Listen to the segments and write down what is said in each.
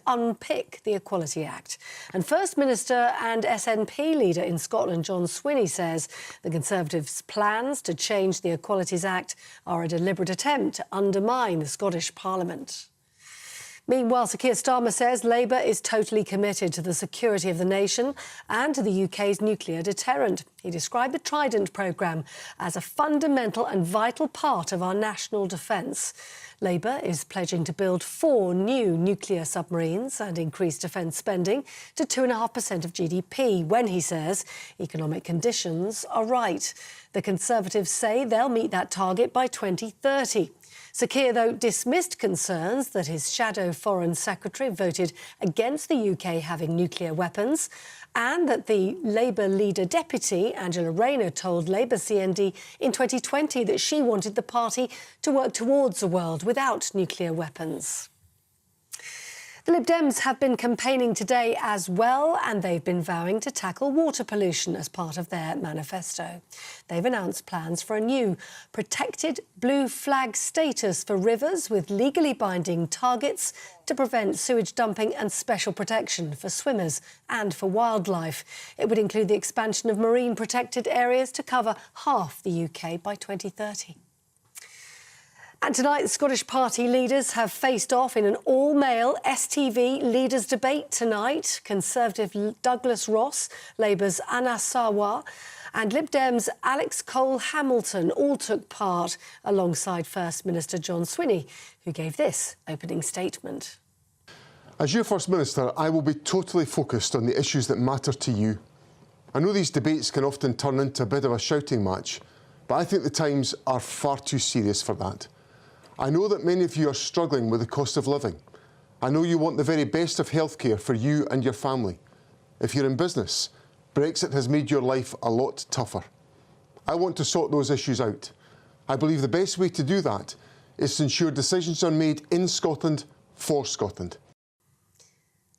unpick the Equality Act. And First Minister and SNP leader in Scotland, John Swinney, says the Conservatives' plans to change the Equalities Act are a deliberate attempt to undermine the Scottish Parliament. Meanwhile, Sir Keir Starmer says Labour is totally committed to the security of the nation and to the UK's nuclear deterrent. He described the Trident programme as a fundamental and vital part of our national defence. Labour is pledging to build 4 new nuclear submarines and increase defence spending to 2.5% of GDP when, he says, economic conditions are right. The Conservatives say they'll meet that target by 2030. Sir Keir, though, dismissed concerns that his shadow Foreign Secretary voted against the UK having nuclear weapons and that the Labour leader deputy, Angela Rayner, told Labour CND in 2020 that she wanted the party to work towards a world without nuclear weapons. The Lib Dems have been campaigning today as well, and they've been vowing to tackle water pollution as part of their manifesto. They've announced plans for a new protected blue flag status for rivers with legally binding targets to prevent sewage dumping and special protection for swimmers and for wildlife. It would include the expansion of marine protected areas to cover half the UK by 2030. And tonight, the Scottish party leaders have faced off in an all-male STV leaders' debate tonight. Conservative Douglas Ross, Labour's Anas Sarwar and Lib Dems' Alex Cole-Hamilton all took part alongside First Minister John Swinney, who gave this opening statement. As your First Minister, I will be totally focused on the issues that matter to you. I know these debates can often turn into a bit of a shouting match, but I think the times are far too serious for that. I know that many of you are struggling with the cost of living. I know you want the very best of healthcare for you and your family. If you're in business, Brexit has made your life a lot tougher. I want to sort those issues out. I believe the best way to do that is to ensure decisions are made in Scotland for Scotland.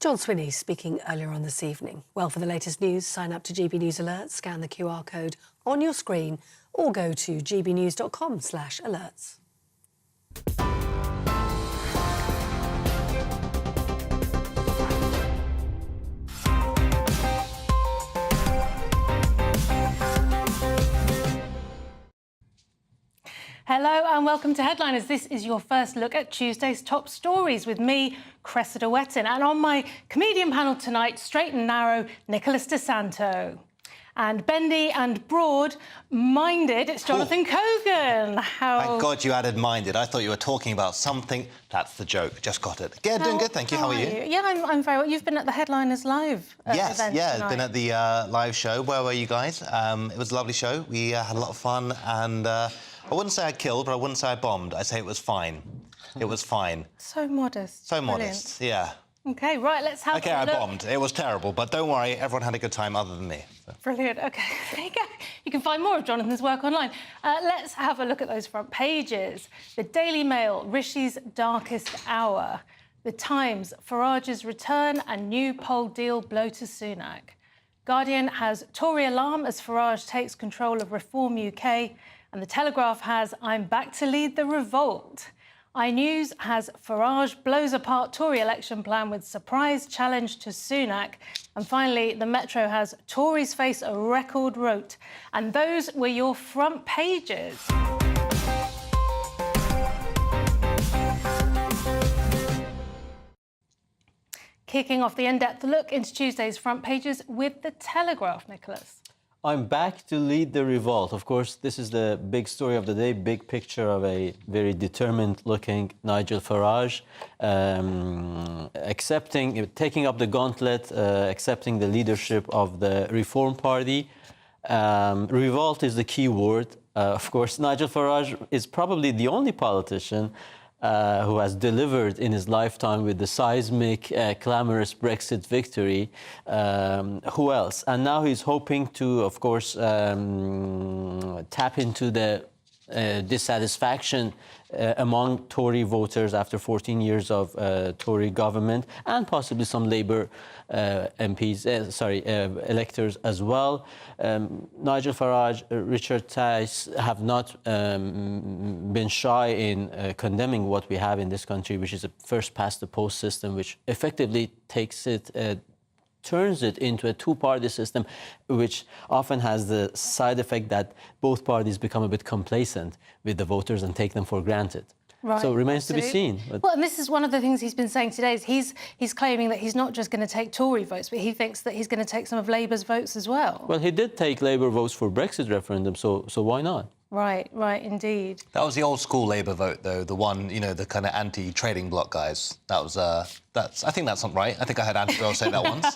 John Swinney speaking earlier on this evening. Well, for the latest news, sign up to GB News Alerts, scan the QR code on your screen or go to gbnews.com/alerts. Hello and welcome to Headliners. This is your first look at Tuesday's top stories with me, Cressida Wetton. And on my comedian panel tonight, straight and narrow, Nicholas DeSanto. And bendy and broad-minded, it's Jonathan Cogan. Thank God you added minded. I thought you were talking about something. That's the joke. Just got it. Yeah, doing good, thank you. How are you? Yeah, I'm very well. You've been at the Headliners Live yes, event yeah, tonight. been at the live show. Where were you guys? It was a lovely show. We had a lot of fun, and I wouldn't say I killed, but I wouldn't say I bombed. I'd say it was fine. It was fine. So modest. So Brilliant. modest, yeah. OK, right, let's have a look. OK, I bombed. It was terrible, but don't worry, everyone had a good time other than me. So. Brilliant. OK, there you go. You can find more of Jonathan's work online. Let's have a look at those front pages. The Daily Mail, Rishi's darkest hour. The Times, Farage's return and new poll deal blow to Sunak. Guardian has Tory alarm as Farage takes control of Reform UK. And The Telegraph has I'm back to lead the revolt. iNews has Farage blows apart Tory election plan with surprise challenge to Sunak. And finally, the Metro has Tories face a record rout. And those were your front pages. Kicking off the in-depth look into Tuesday's front pages with The Telegraph, Nicholas. I'm back to lead the revolt. Of course, this is the big story of the day, big picture of a very determined-looking Nigel Farage, taking up the gauntlet, accepting the leadership of the Reform Party. Revolt is the key word. Of course, Nigel Farage is probably the only politician who has delivered in his lifetime with the seismic, clamorous Brexit victory. Who else? And now he's hoping to, of course, tap into the dissatisfaction among Tory voters after 14 years of Tory government, and possibly some Labour electors as well. Nigel Farage, Richard Tice have not been shy in condemning what we have in this country, which is a first-past-the-post system, which effectively turns it into a two-party system, which often has the side effect that both parties become a bit complacent with the voters and take them for granted. Right, so it remains absolutely. to be seen. Well, and this is one of the things he's been saying today, is he's claiming that he's not just going to take Tory votes, but he thinks that he's going to take some of Labour's votes as well. Well, he did take Labour votes for Brexit referendum, so why not? Right, indeed. That was the old school Labour vote, though, the one, you know, the kind of anti-trading bloc guys. That was, I think that's not right. I think I heard Andy Rowe say that once.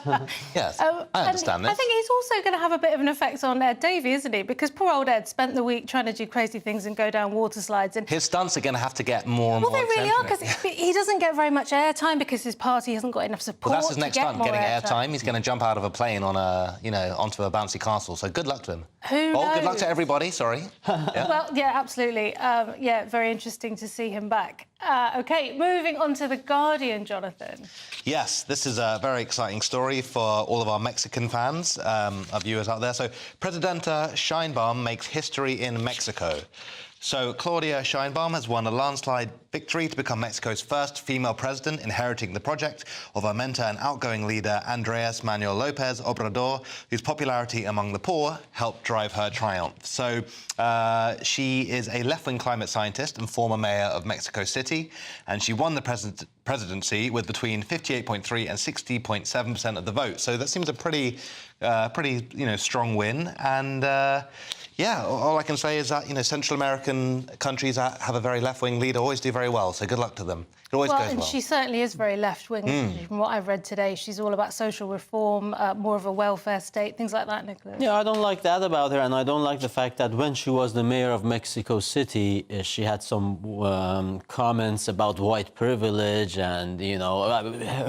Yes, I understand this. I think he's also going to have a bit of an effect on Ed Davey, isn't he? Because poor old Ed spent the week trying to do crazy things and go down water slides. And his stunts are going to have to get more and more Well, they really are, because eccentric. he doesn't get very much airtime because his party hasn't got enough support. Well, that's his next to get stunt, more getting airtime. He's going to jump out of a plane on onto a bouncy castle. So good luck to him. Who knows? Good luck to everybody. Sorry. Yeah. Well, yeah, absolutely. Yeah, very interesting to see him back. OK, moving on to The Guardian, Jonathan. Yes, this is a very exciting story for all of our Mexican fans, our viewers out there. So, Presidenta Sheinbaum makes history in Mexico. So, Claudia Sheinbaum has won a landslide victory to become Mexico's first female president, inheriting the project of her mentor and outgoing leader, Andrés Manuel López Obrador, whose popularity among the poor helped drive her triumph. So, she is a left-wing climate scientist and former mayor of Mexico City, and she won the presidency with between 58.3 and 60.7% of the vote. So that seems a pretty strong win. And yeah, all I can say is that Central American countries that have a very left-wing leader always do very well. So good luck to them. It always goes well. And she certainly is very left-wing. From what I've read today, she's all about social reform, more of a welfare state, things like that, Nicholas. Yeah, I don't like that about her, and I don't like the fact that when she was the mayor of Mexico City, she had some comments about white privilege and,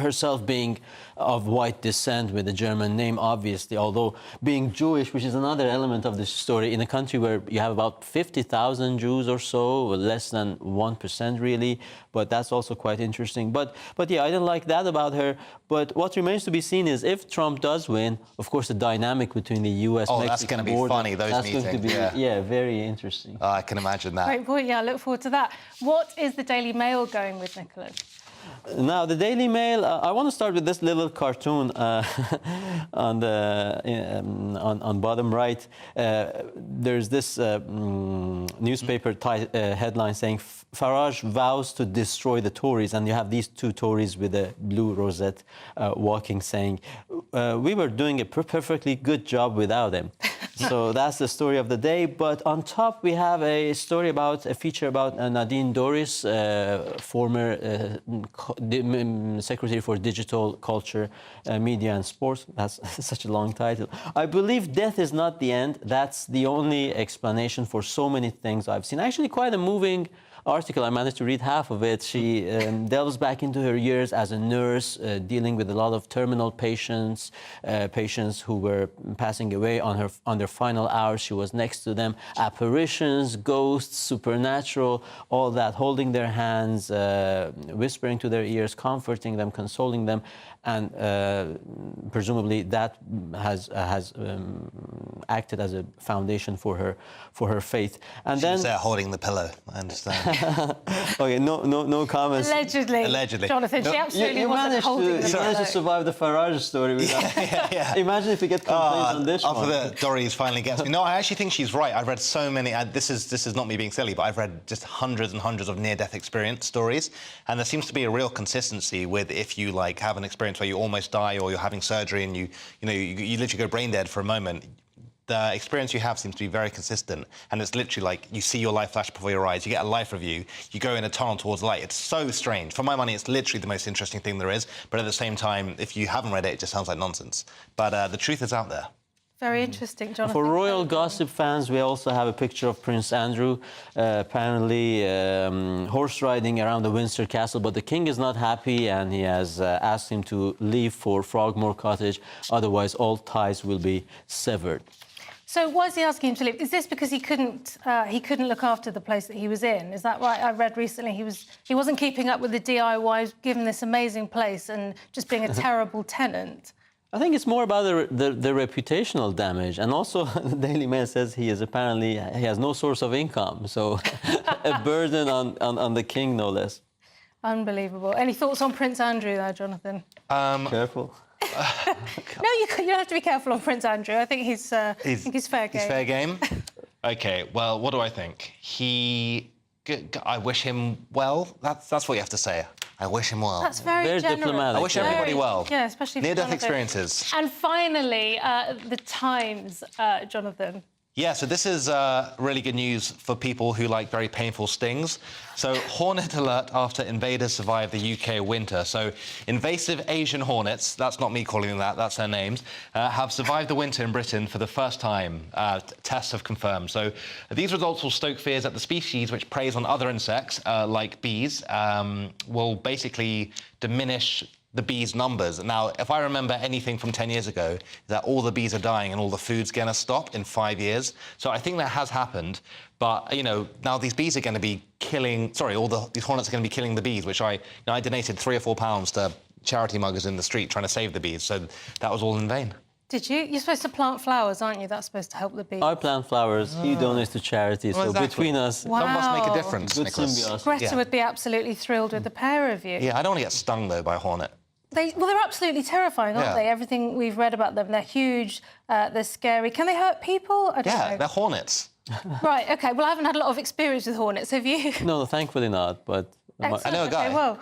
herself being of white descent with a German name, obviously, although being Jewish, which is another element of this story, in a country where you have about 50,000 Jews or so, less than 1% really, but that's also quite interesting. But yeah, I didn't like that about her. But what remains to be seen is if Trump does win, of course, the dynamic between the U.S. Oh, Mexican that's going to be border, funny, those meetings. Going to be, very interesting. Oh, I can imagine that. Great point, yeah, I look forward to that. What is the Daily Mail going with, Nicholas? Now, the Daily Mail, I want to start with this little cartoon on bottom right. There's this newspaper headline saying, Farage vows to destroy the Tories, and you have these two Tories with a blue rosette walking, saying, we were doing a perfectly good job without him. So that's the story of the day. But on top, we have a feature about Nadine Dorries, former Secretary for Digital Culture, Media and Sports. That's such a long title. I believe death is not the end. That's the only explanation for so many things I've seen. Actually, quite a moving article. I managed to read half of it. She delves back into her years as a nurse, dealing with a lot of terminal patients, patients who were passing away on their final hours. She was next to them. Apparitions, ghosts, supernatural, all that, holding their hands, whispering to their ears, comforting them, consoling them, and presumably that has acted as a foundation for her faith. And she was there holding the pillow. I understand. Okay, no comments. Allegedly. Jonathan, she absolutely wasn't holding the pillow. You managed to survive the Farage story without... Yeah. Imagine if you get complaints on this after one. the Dorries finally gets me. No, I actually think she's right. I've read so many... This is not me being silly, but I've read just hundreds and hundreds of near-death experience stories, and there seems to be a real consistency with if you, have an experience where you almost die or you're having surgery and you literally go brain dead for a moment. The experience you have seems to be very consistent, and it's literally you see your life flash before your eyes, you get a life review, you go in a tunnel towards light. It's so strange. For my money, it's literally the most interesting thing there is, but at the same time, if you haven't read it, it just sounds like nonsense. But the truth is out there. Very interesting, Jonathan. For royal gossip fans, we also have a picture of Prince Andrew, apparently horse riding around the Windsor Castle, but the king is not happy, and he has asked him to leave for Frogmore Cottage, otherwise all ties will be severed. So why is he asking him to leave? Is this because he couldn't look after the place that he was in? Is that right? I read recently he wasn't keeping up with the DIY, given this amazing place and just being a terrible tenant. I think it's more about the reputational damage, and also the Daily Mail says he has no source of income, so a burden on the king, no less. Unbelievable. Any thoughts on Prince Andrew there, Jonathan? Careful. No, you have to be careful on Prince Andrew. I think he's fair game. He's fair game. OK, well, what do I think? I wish him well. That's what you have to say. I wish him well. That's very generous. diplomatic. I wish everybody well. Yeah, especially near-death experiences. And finally, the Times, Jonathan. Yeah, so this is really good news for people who like very painful stings. So, hornet alert after invaders survive the UK winter. So, invasive Asian hornets, that's not me calling them that, that's their names, have survived the winter in Britain for the first time. Tests have confirmed. So, these results will stoke fears that the species which preys on other insects, like bees, will basically diminish the bees' numbers. Now, if I remember anything from 10 years ago, that all the bees are dying and all the food's going to stop in 5 years. So I think that has happened. But, you know, now these bees are going to be killing... Sorry, these hornets are going to be killing the bees, which I donated £3 or £4 to charity muggers in the street trying to save the bees. So that was all in vain. Did you? You're supposed to plant flowers, aren't you? That's supposed to help the bees. I plant flowers, he donates to charity, so exactly. between us... Wow. That must make a difference, Good Nicholas. symbiosis. Greta would be absolutely thrilled with the pair of you. Yeah, I don't want to get stung, though, by a hornet. They're absolutely terrifying, aren't they? Everything we've read about them, they're huge, they're scary. Can they hurt people? I don't know. They're hornets. Right, OK. Well, I haven't had a lot of experience with hornets, have you? No, thankfully not, but... Excellent. I know a guy. Okay, well,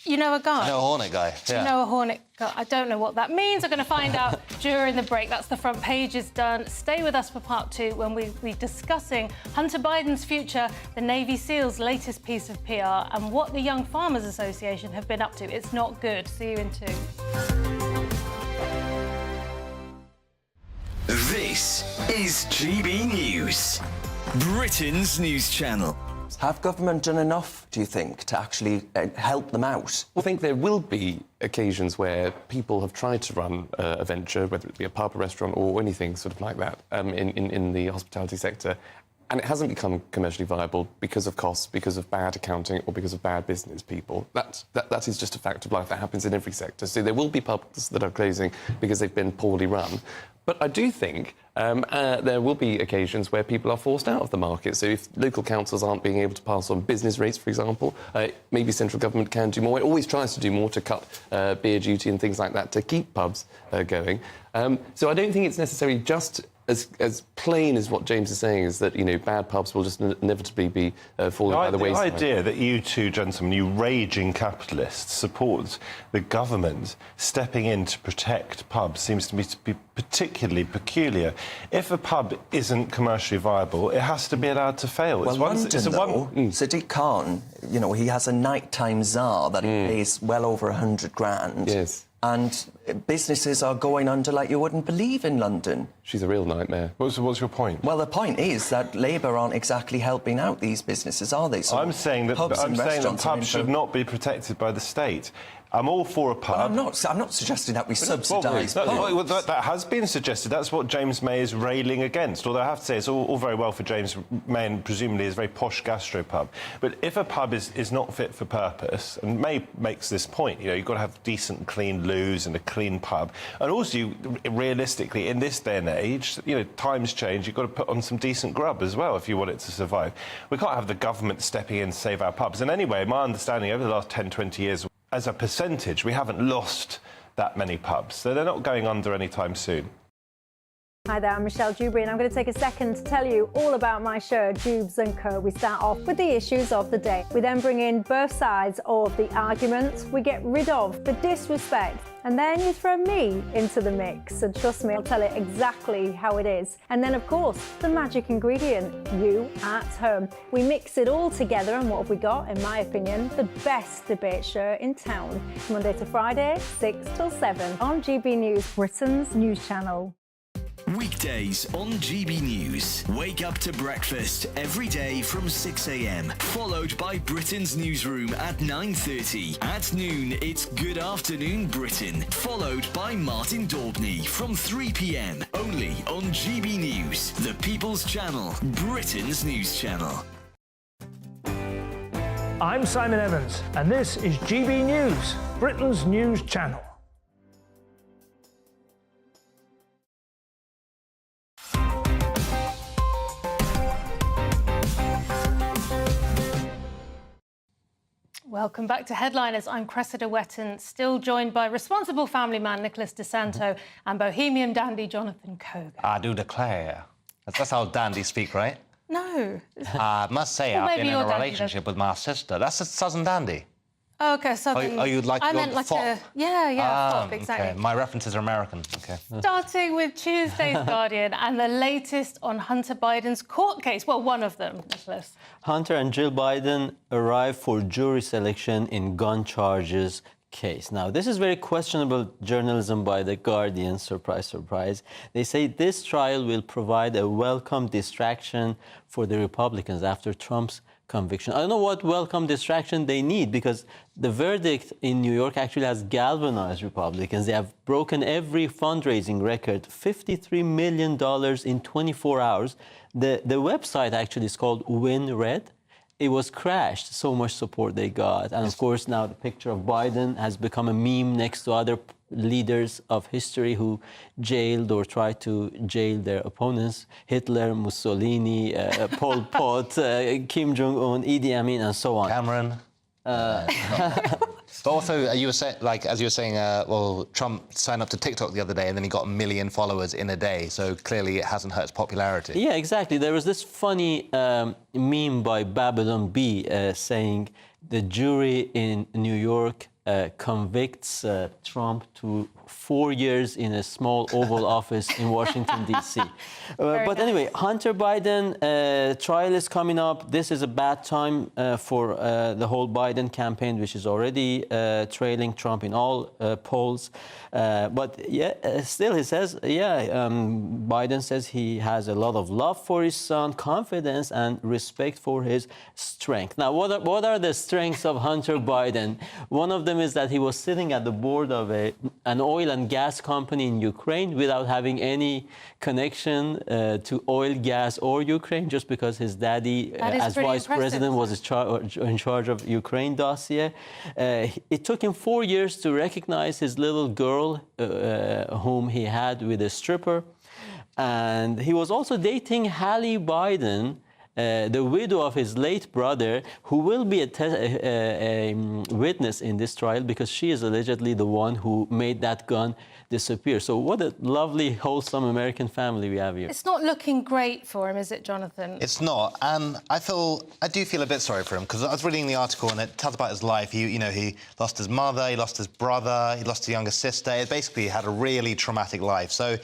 you know a guy? I know a hornet guy, yeah. You know a hornet guy. I don't know what that means. I'm going to find out during the break. That's the front page is done. Stay with us for part 2 when we'll be discussing Hunter Biden's future, the Navy SEALs' latest piece of PR, and what the Young Farmers Association have been up to. It's not good. See you in 2. This is GB News, Britain's news channel. Have government done enough, do you think, to actually help them out? I think there will be occasions where people have tried to run a venture, whether it be a pub, a restaurant or anything sort of like that in the hospitality sector, and it hasn't become commercially viable because of costs, because of bad accounting or because of bad business people. That is just a fact of life. That happens in every sector. So there will be pubs that are closing because they've been poorly run. But I do think there will be occasions where people are forced out of the market. So if local councils aren't being able to pass on business rates, for example, maybe central government can do more. It always tries to do more to cut beer duty and things like that to keep pubs going. So I don't think it's necessarily just as plain as what James is saying, is that, you know, bad pubs will just inevitably be falling by the wayside. The idea that you two gentlemen, you raging capitalists, support the government stepping in to protect pubs seems to me to be particularly peculiar. If a pub isn't commercially viable, it has to be allowed to fail. Well, Sadiq Khan, you know, he has a nighttime czar that he pays well over 100 grand. Yes. And businesses are going under like you wouldn't believe in London. She's a real nightmare. What's your point? Well, the point is that Labour aren't exactly helping out these businesses, are they? So I'm saying that pubs should not be protected by the state. I'm all for a pub. Well, I'm not suggesting that we subsidise pubs. That has been suggested. That's what James May is railing against. Although I have to say, it's all very well for James May and presumably his very posh gastropub. But if a pub is not fit for purpose, and May makes this point, you know, you've got to have decent, clean loos and a clean pub. And also, realistically, in this day and age, you know, times change, you've got to put on some decent grub as well if you want it to survive. We can't have the government stepping in to save our pubs. And anyway, my understanding over the last 10, 20 years, as a percentage, we haven't lost that many pubs, so they're not going under anytime soon. Hi there, I'm Michelle Dewberry and I'm going to take a second to tell you all about my show, Dubes & Co. We start off with the issues of the day. We then bring in both sides of the argument. We get rid of the disrespect. And then you throw me into the mix. And trust me, I'll tell it exactly how it is. And then, of course, the magic ingredient, you at home. We mix it all together and what have we got? In my opinion, the best debate show in town. Monday to Friday, 6 till 7 on GB News, Britain's news channel. Weekdays on GB News. Wake up to breakfast every day from 6 a.m. Followed by Britain's newsroom at 9:30. At noon, it's Good Afternoon Britain. Followed by Martin Daubney from 3 p.m. Only on GB News, the People's Channel, Britain's news channel. I'm Simon Evans, and this is GB News, Britain's news channel. Welcome back to Headliners. I'm Cressida Wetton, still joined by responsible family man Nicholas DeSanto and bohemian dandy Jonathan Kogan. I do declare. That's how dandies speak, right? No. I must say, Well, I've been maybe in a your dandy relationship with my sister. That's a southern dandy. Oh, okay, Southern. Oh, you'd like I your meant like fop? fop, exactly. Okay. My references are American. Okay. Starting with Tuesday's Guardian and the latest on Hunter Biden's court case. Well, one of them, Nicholas. Hunter and Jill Biden arrive for jury selection in gun charges case. Now, this is very questionable journalism by The Guardian. Surprise, surprise. They say this trial will provide a welcome distraction for the Republicans after Trump's conviction. I don't know what welcome distraction they need, because the verdict in New York actually has galvanized Republicans. They have broken every fundraising record, $53 million in 24 hours. The website actually is called WinRed. It was crashed, so much support they got. And of course, now the picture of Biden has become a meme next to other leaders of history who jailed or tried to jail their opponents. Hitler, Mussolini, Pol Pot, Kim Jong-un, Idi Amin, and so on. Cameron. But also, you were saying, like, as you were saying, well, Trump signed up to TikTok the other day and then he got 1 million followers in a day. So clearly it hasn't hurt his popularity. Yeah, exactly. There was this funny meme by Babylon B saying the jury in New York convicts Trump to 4 years in a small Oval Office in Washington, D.C. But anyway, Hunter Biden trial is coming up. This is a bad time for the whole Biden campaign, which is already trailing Trump in all polls. But yeah, still he says, Biden says he has a lot of love for his son, confidence and respect for his strength. Now, what are the strengths of Hunter Biden? One of them is that he was sitting at the board of an oil and gas company in Ukraine without having any connection to oil, gas, or Ukraine, just because his daddy, as vice president, was in charge of Ukraine dossier. It took him 4 years to recognize his little girl, whom he had with a stripper. And he was also dating Hallie Biden, the widow of his late brother, who will be a witness in this trial because she is allegedly the one who made that gun disappear. So what a lovely, wholesome American family we have here. It's not looking great for him, is it, Jonathan? It's not, and I do feel a bit sorry for him, because I was reading the article and it tells about his life. He lost his mother, he lost his brother, he lost his younger sister. It basically had a really traumatic life. So,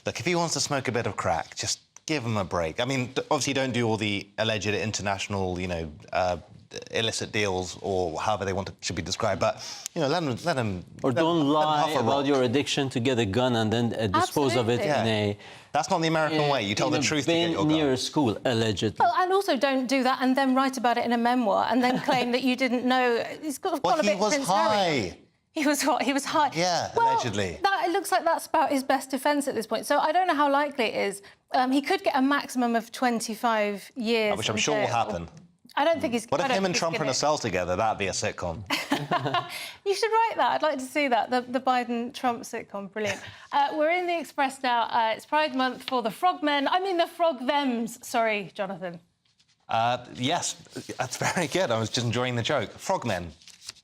look, if he wants to smoke a bit of crack, just give him a break. I mean, obviously, don't do all the alleged international, illicit deals or however they should be described. But let him. Or don't lie about your addiction to get a gun and then dispose of it in a. That's not the American way. You tell the truth to get your gun. Near a school, allegedly. Well, and also don't do that and then write about it in a memoir and then claim that you didn't know. He's got a bit was Prince high. Harry. He was what? He was high. Yeah, well, allegedly. It looks like that's about his best defence at this point. So I don't know how likely it is. He could get a maximum of 25 years. Which I'm sure will happen. I don't think he's... What if him and Trump are in a cell together? That'd be a sitcom. You should write that. I'd like to see that, the Biden-Trump sitcom. Brilliant. We're in the Express now. It's Pride Month for the frogmen. I mean the frog-thems. Sorry, Jonathan. Yes, that's very good. I was just enjoying the joke. Frogmen.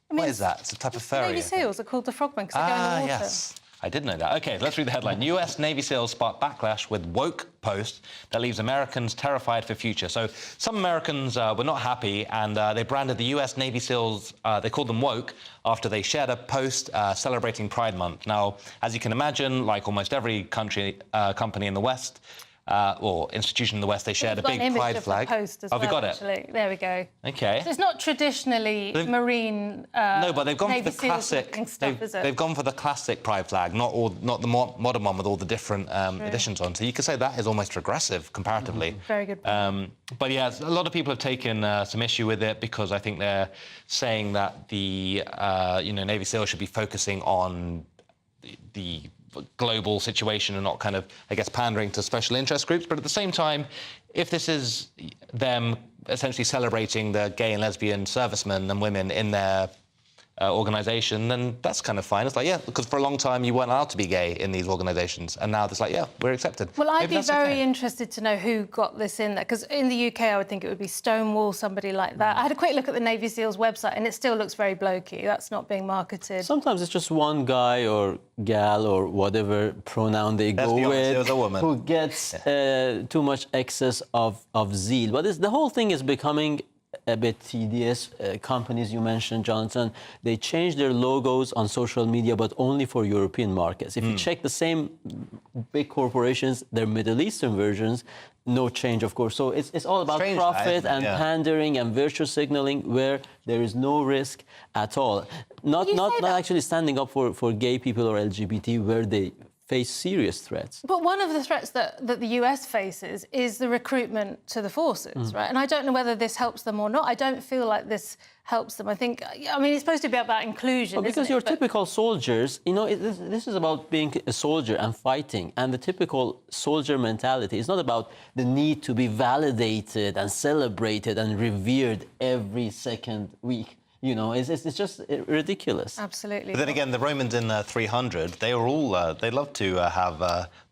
What is that? It's a type of furry. Navy SEALs are called the frogmen because they go in the water. Yes. I did know that. OK, let's read the headline. US Navy SEALs spark backlash with woke post that leaves Americans terrified for future. So some Americans were not happy and they branded the US Navy SEALs, they called them woke, after they shared a post celebrating Pride Month. Now, as you can imagine, like almost every company in the West, or institution in the West, they shared a We've got big an image pride of the flag. post as Oh, we well, got it. actually. There we go. Okay. So it's not traditionally marine. No, but they've gone Navy for the SEALs classic. looking stuff, is it? They've gone for the classic pride flag, not the modern one with all the different additions on. So you could say that is almost regressive comparatively. Very good. But yeah, a lot of people have taken some issue with it because I think they're saying that the Navy SEALs should be focusing on the global situation and not kind of, I guess, pandering to special interest groups. But at the same time, if this is them essentially celebrating the gay and lesbian servicemen and women in their organisation, then that's kind of fine. It's like, yeah, because for a long time you weren't allowed to be gay in these organisations, and now it's like, yeah, we're accepted. Well, I'd Maybe be that's very okay. interested to know who got this in there, because in the UK I would think it would be Stonewall, somebody like that. I had a quick look at the Navy SEALs website and it still looks very blokey. That's not being marketed. Sometimes it's just one guy or gal or whatever pronoun they Let's go be honest, with it was a woman. who gets too much excess of zeal. But the whole thing is becoming a bit tedious. Companies you mentioned, Jonathan, they change their logos on social media, but only for European markets. If you check the same big corporations, their Middle Eastern versions, no change, of course. So it's all about Strange, profit that, and yeah. pandering and virtue signaling, where there is no risk at all. Not actually standing up for gay people or LGBT, where they face serious threats. But one of the threats that the US faces is the recruitment to the forces, right? And I don't know whether this helps them or not. I don't feel like this helps them. I mean, it's supposed to be about inclusion, Well, because isn't it? you're But typical soldiers, this is about being a soldier and fighting. And the typical soldier mentality is not about the need to be validated and celebrated and revered every second week. It's just ridiculous. Absolutely. But then again, the Romans in 300, they were all, they love to have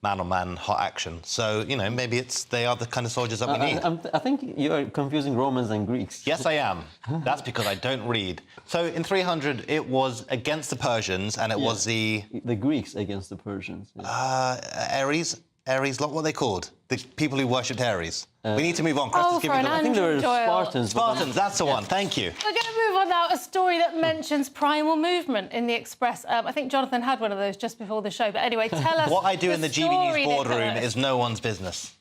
man-on-man hot action. So, maybe they are the kind of soldiers that we need. I think you're confusing Romans and Greeks. Yes, I am. That's because I don't read. So in 300, it was against the Persians, and it was the Greeks against the Persians. Yeah. Ares lot, what are they called? The people who worshipped Ares. We need to move on. Chris, give me the... I think there were Doyle. Spartans. Spartans, that's the one. Thank you. We're going to move on now. A story that mentions primal movement in the Express. I think Jonathan had one of those just before the show. But anyway, tell us. What I do in the GB News story, boardroom Nicholas. is no one's business.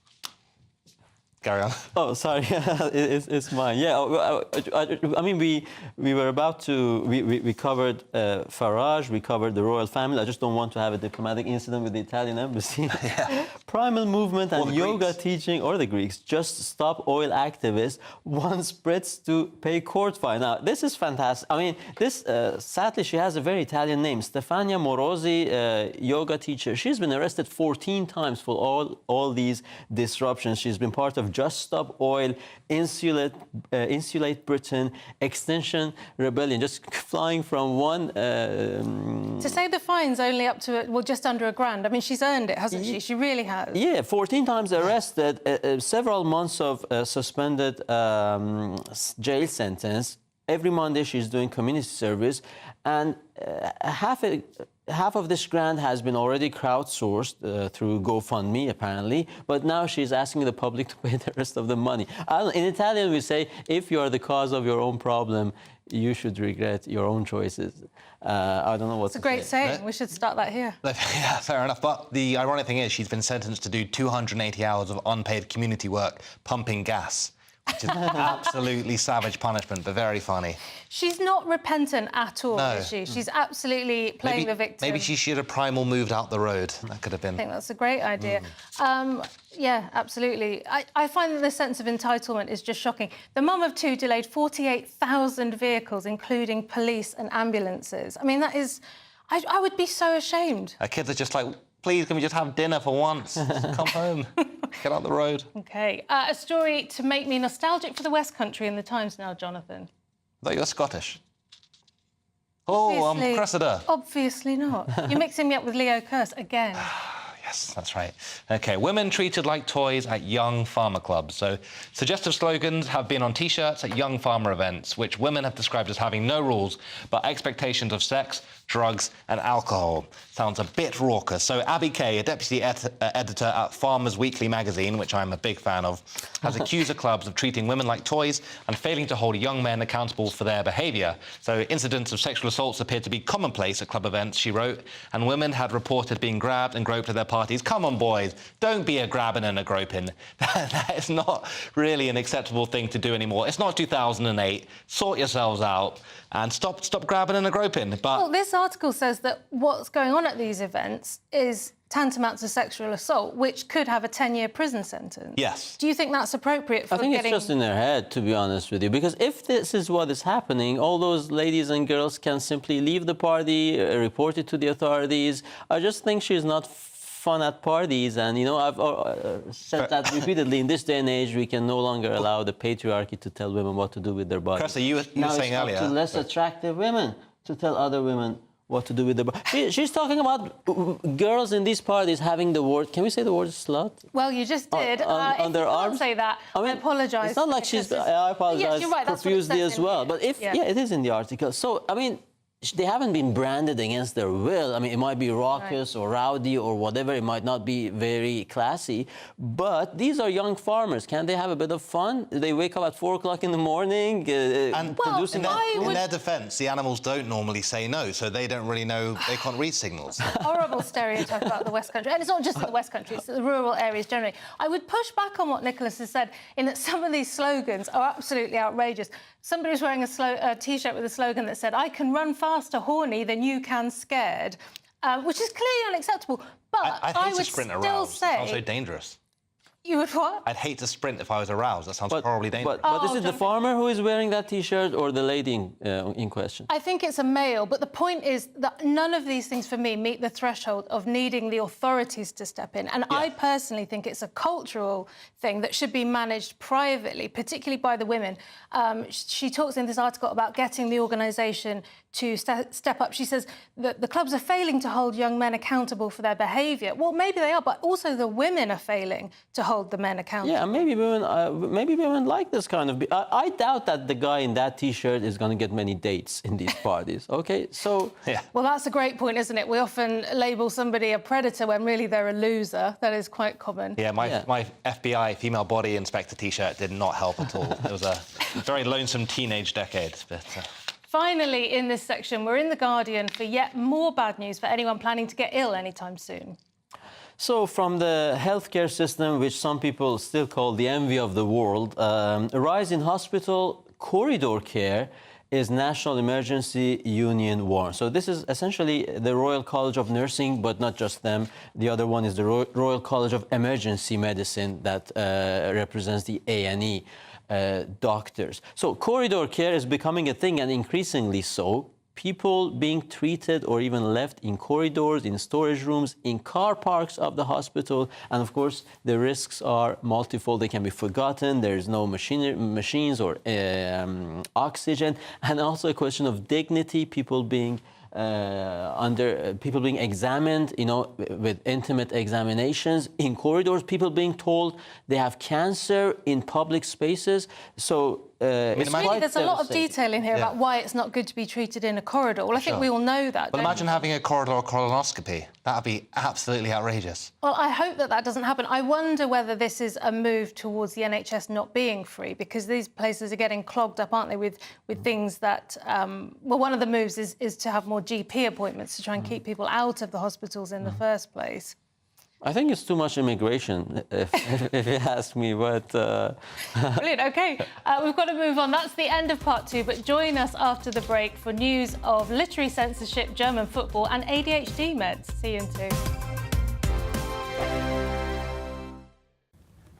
Carry on. Oh, sorry, it's mine. Yeah, I mean, we were about to, we covered Farage, we covered the royal family. I just don't want to have a diplomatic incident with the Italian embassy. Yeah. Primal movement and yoga Greeks. teaching, or the Greeks, just stop oil activists wants Brits to pay court fine. Now, this is fantastic. I mean, this, sadly, she has a very Italian name. Stefania Morosi, yoga teacher. She's been arrested 14 times for all these disruptions. She's been part of Just Stop Oil, Insulate Britain, Extinction Rebellion, just flying from one... To say the fine's only up to, just under £1,000. I mean, she's earned it, hasn't she? She really has. Yeah, 14 times arrested, several months of suspended jail sentence. Every Monday she's doing community service, and half of this grant has been already crowdsourced through GoFundMe, apparently, but now she's asking the public to pay the rest of the money. In Italian, we say, if you are the cause of your own problem, you should regret your own choices. I don't know what It's a great saying. We should start that here. Yeah, fair enough. But the ironic thing is she's been sentenced to do 280 hours of unpaid community work pumping gas, which is absolutely savage punishment, but very funny. She's not repentant at all, No. is she? She's absolutely playing the victim. Maybe she should have primal moved out the road. That could have been... I think that's a great idea. Yeah, absolutely. I find that the sense of entitlement is just shocking. The mum of two delayed 48,000 vehicles, including police and ambulances. I mean, that is... I would be so ashamed. Her kids are just like, please, can we just have dinner for once? Just come home. Get out the road. OK. A story to make me nostalgic for the West Country in the Times now, Jonathan. I thought you were Scottish. Oh, I'm Cressida. Obviously not. You're mixing me up with Leo Kearse again. Yes, that's right. OK, women treated like toys at young farmer clubs. So suggestive slogans have been on T-shirts at young farmer events, which women have described as having no rules but expectations of sex, drugs and alcohol. Sounds a bit raucous. So Abby Kay, a deputy editor at Farmers Weekly magazine, which I'm a big fan of, has accused the clubs of treating women like toys and failing to hold young men accountable for their behaviour. So incidents of sexual assaults appeared to be commonplace at club events, she wrote, and women had reported being grabbed and groped at their parties parties. Come on, boys, don't be a grabbing and a groping. That is not really an acceptable thing to do anymore. It's not 2008. Sort yourselves out and stop grabbing and a groping. But well, this article says that what's going on at these events is tantamount to sexual assault, which could have a 10-year prison sentence. Yes. Do you think that's appropriate for I think getting... it's just in their head, to be honest with you, because if this is what is happening, all those ladies and girls can simply leave the party, report it to the authorities. I just think she's not fun at parties, and, you know, I've said that repeatedly. In this day and age, we can no longer allow the patriarchy to tell women what to do with their bodies. Cressy, you were saying earlier... Now it's up to less attractive women to tell other women what to do with their bodies. She's talking about girls in these parties having the word... Can we say the word slut? Well, you just did. On their arms? Say that. I apologise. It's not like she's... I apologise yes, you're right, that's profusely as well. But if... Yeah. Yeah, it is in the article. So, I mean... They haven't been branded against their will. I mean, it might be raucous or rowdy or whatever. It might not be very classy. But these are young farmers. Can't they have a bit of fun? They wake up at 4 o'clock in the morning and producing... In their defence, the animals don't normally say no, so they don't really know... They can't read signals. Horrible stereotype about the West Country. And it's not just the West Country, it's the rural areas generally. I would push back on what Nicholas has said in that some of these slogans are absolutely outrageous. Somebody was wearing a T-shirt with a slogan that said, "I can run faster horny than you can scared," which is clearly unacceptable. But I'd hate to sprint aroused. Say... That sounds so dangerous. You would what? I'd hate to sprint if I was aroused. That sounds horribly dangerous. But is it the farmer who is wearing that T-shirt or the lady in question? I think it's a male, but the point is that none of these things, for me, meet the threshold of needing the authorities to step in. And I personally think it's a cultural thing that should be managed privately, particularly by the women. She talks in this article about getting the organisation to step up. She says that the clubs are failing to hold young men accountable for their behaviour. Well, maybe they are, but also the women are failing to hold the men accountable. Yeah, maybe women like this kind of... I doubt that the guy in that T-shirt is going to get many dates in these parties, OK? So... Yeah. Well, that's a great point, isn't it? We often label somebody a predator when really they're a loser. That is quite common. Yeah, my FBI female body inspector T-shirt did not help at all. It was a very lonesome teenage decade, but... Finally, in this section, we're in The Guardian for yet more bad news for anyone planning to get ill anytime soon. So from the healthcare system, which some people still call the envy of the world, a rise in hospital corridor care is National Emergency Union warned. So this is essentially the Royal College of Nursing, but not just them. The other one is the Royal College of Emergency Medicine that represents the A&E. Doctors. So corridor care is becoming a thing, and increasingly so. People being treated or even left in corridors, in storage rooms, in car parks of the hospital. And of course, the risks are multifold. They can be forgotten. There's no machines or oxygen. And also a question of dignity, people being being examined, you know, with intimate examinations in corridors, people being told they have cancer in public spaces. So it's really, there's a lot of detail in here about why it's not good to be treated in a corridor. Well, I think we all know that. Well, imagine having a corridor colonoscopy. That'd be absolutely outrageous. Well, I hope that that doesn't happen. I wonder whether this is a move towards the NHS not being free, because these places are getting clogged up, aren't they, with things that... well, one of the moves is to have more GP appointments to try and keep people out of the hospitals in the first place. I think it's too much immigration, if you ask me, but... Brilliant, OK. We've got to move on. That's the end of part 2, but join us after the break for news of literary censorship, German football and ADHD meds. See you in 2.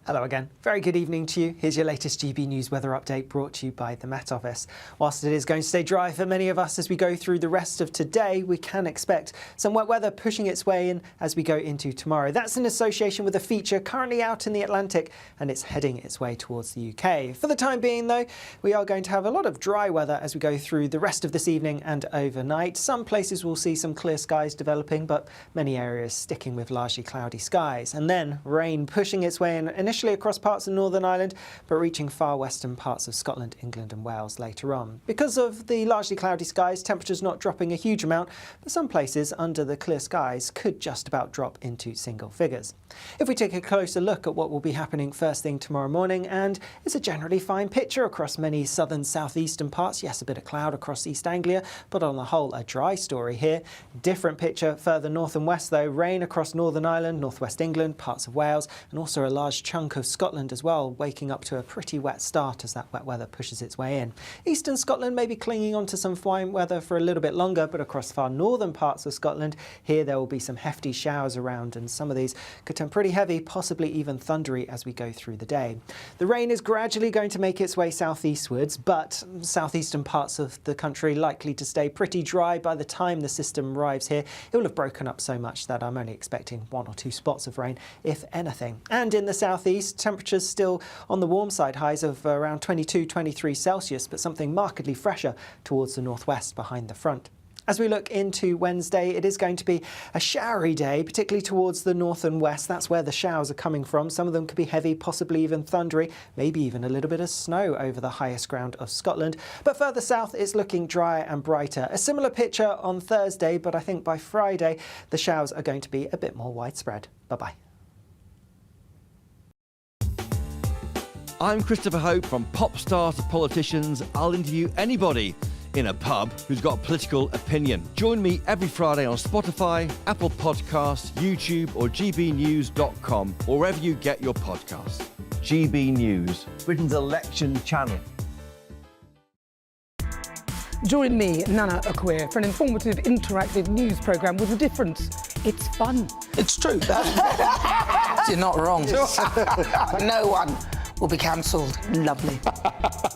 Hello again. Very good evening to you. Here's your latest GB News weather update brought to you by the Met Office. Whilst it is going to stay dry for many of us as we go through the rest of today, we can expect some wet weather pushing its way in as we go into tomorrow. That's in association with a feature currently out in the Atlantic, and it's heading its way towards the UK. For the time being, though, we are going to have a lot of dry weather as we go through the rest of this evening and overnight. Some places will see some clear skies developing, but many areas sticking with largely cloudy skies. And then rain pushing its way in initially across parts of Northern Ireland, but reaching far western parts of Scotland, England and Wales later on. Because of the largely cloudy skies, temperatures not dropping a huge amount, but some places under the clear skies could just about drop into single figures. If we take a closer look at what will be happening first thing tomorrow morning, and it's a generally fine picture across many southern southeastern parts. Yes, a bit of cloud across East Anglia, but on the whole a dry story here. Different picture further north and west though. Rain across Northern Ireland, northwest England, parts of Wales, and also a large chunk of Scotland as well, waking up to a pretty wet start as that wet weather pushes its way in. Eastern Scotland may be clinging on to some fine weather for a little bit longer, but across far northern parts of Scotland, here there will be some hefty showers around, and some of these could turn pretty heavy, possibly even thundery as we go through the day. The rain is gradually going to make its way southeastwards, but southeastern parts of the country likely to stay pretty dry by the time the system arrives here. It will have broken up so much that I'm only expecting 1 or 2 spots of rain, if anything. And in the southeast, temperatures still on the warm side, highs of around 22, 23 Celsius, but something markedly fresher towards the northwest behind the front. As we look into Wednesday, it is going to be a showery day, particularly towards the north and west. That's where the showers are coming from. Some of them could be heavy, possibly even thundery, maybe even a little bit of snow over the highest ground of Scotland. But further south, it's looking drier and brighter. A similar picture on Thursday, but I think by Friday, the showers are going to be a bit more widespread. Bye-bye. I'm Christopher Hope. From pop stars to politicians, I'll interview anybody in a pub who's got a political opinion. Join me every Friday on Spotify, Apple Podcasts, YouTube or gbnews.com, or wherever you get your podcasts. GB News, Britain's election channel. Join me, Nana Akweer, for an informative, interactive news programme with a difference. It's fun. It's true. You're not wrong. No one will be cancelled. Lovely.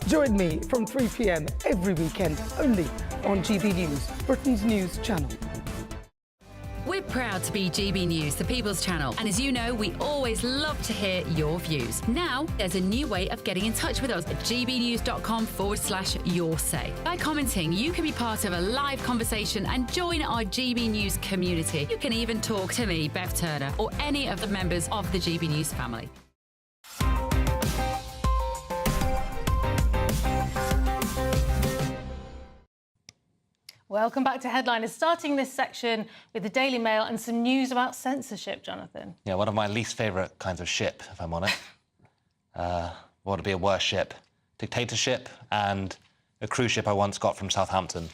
Join me from 3 p.m. every weekend, only on GB News, Britain's news channel. We're proud to be GB News, the People's Channel. And as you know, we always love to hear your views. Now, there's a new way of getting in touch with us at gbnews.com/yoursay. By commenting, you can be part of a live conversation and join our GB News community. You can even talk to me, Bev Turner, or any of the members of the GB News family. Welcome back to Headliners. Starting this section with the Daily Mail and some news about censorship, Jonathan. Yeah, one of my least favourite kinds of ship, if I'm honest. What would be a worse ship? Dictatorship and a cruise ship I once got from Southampton.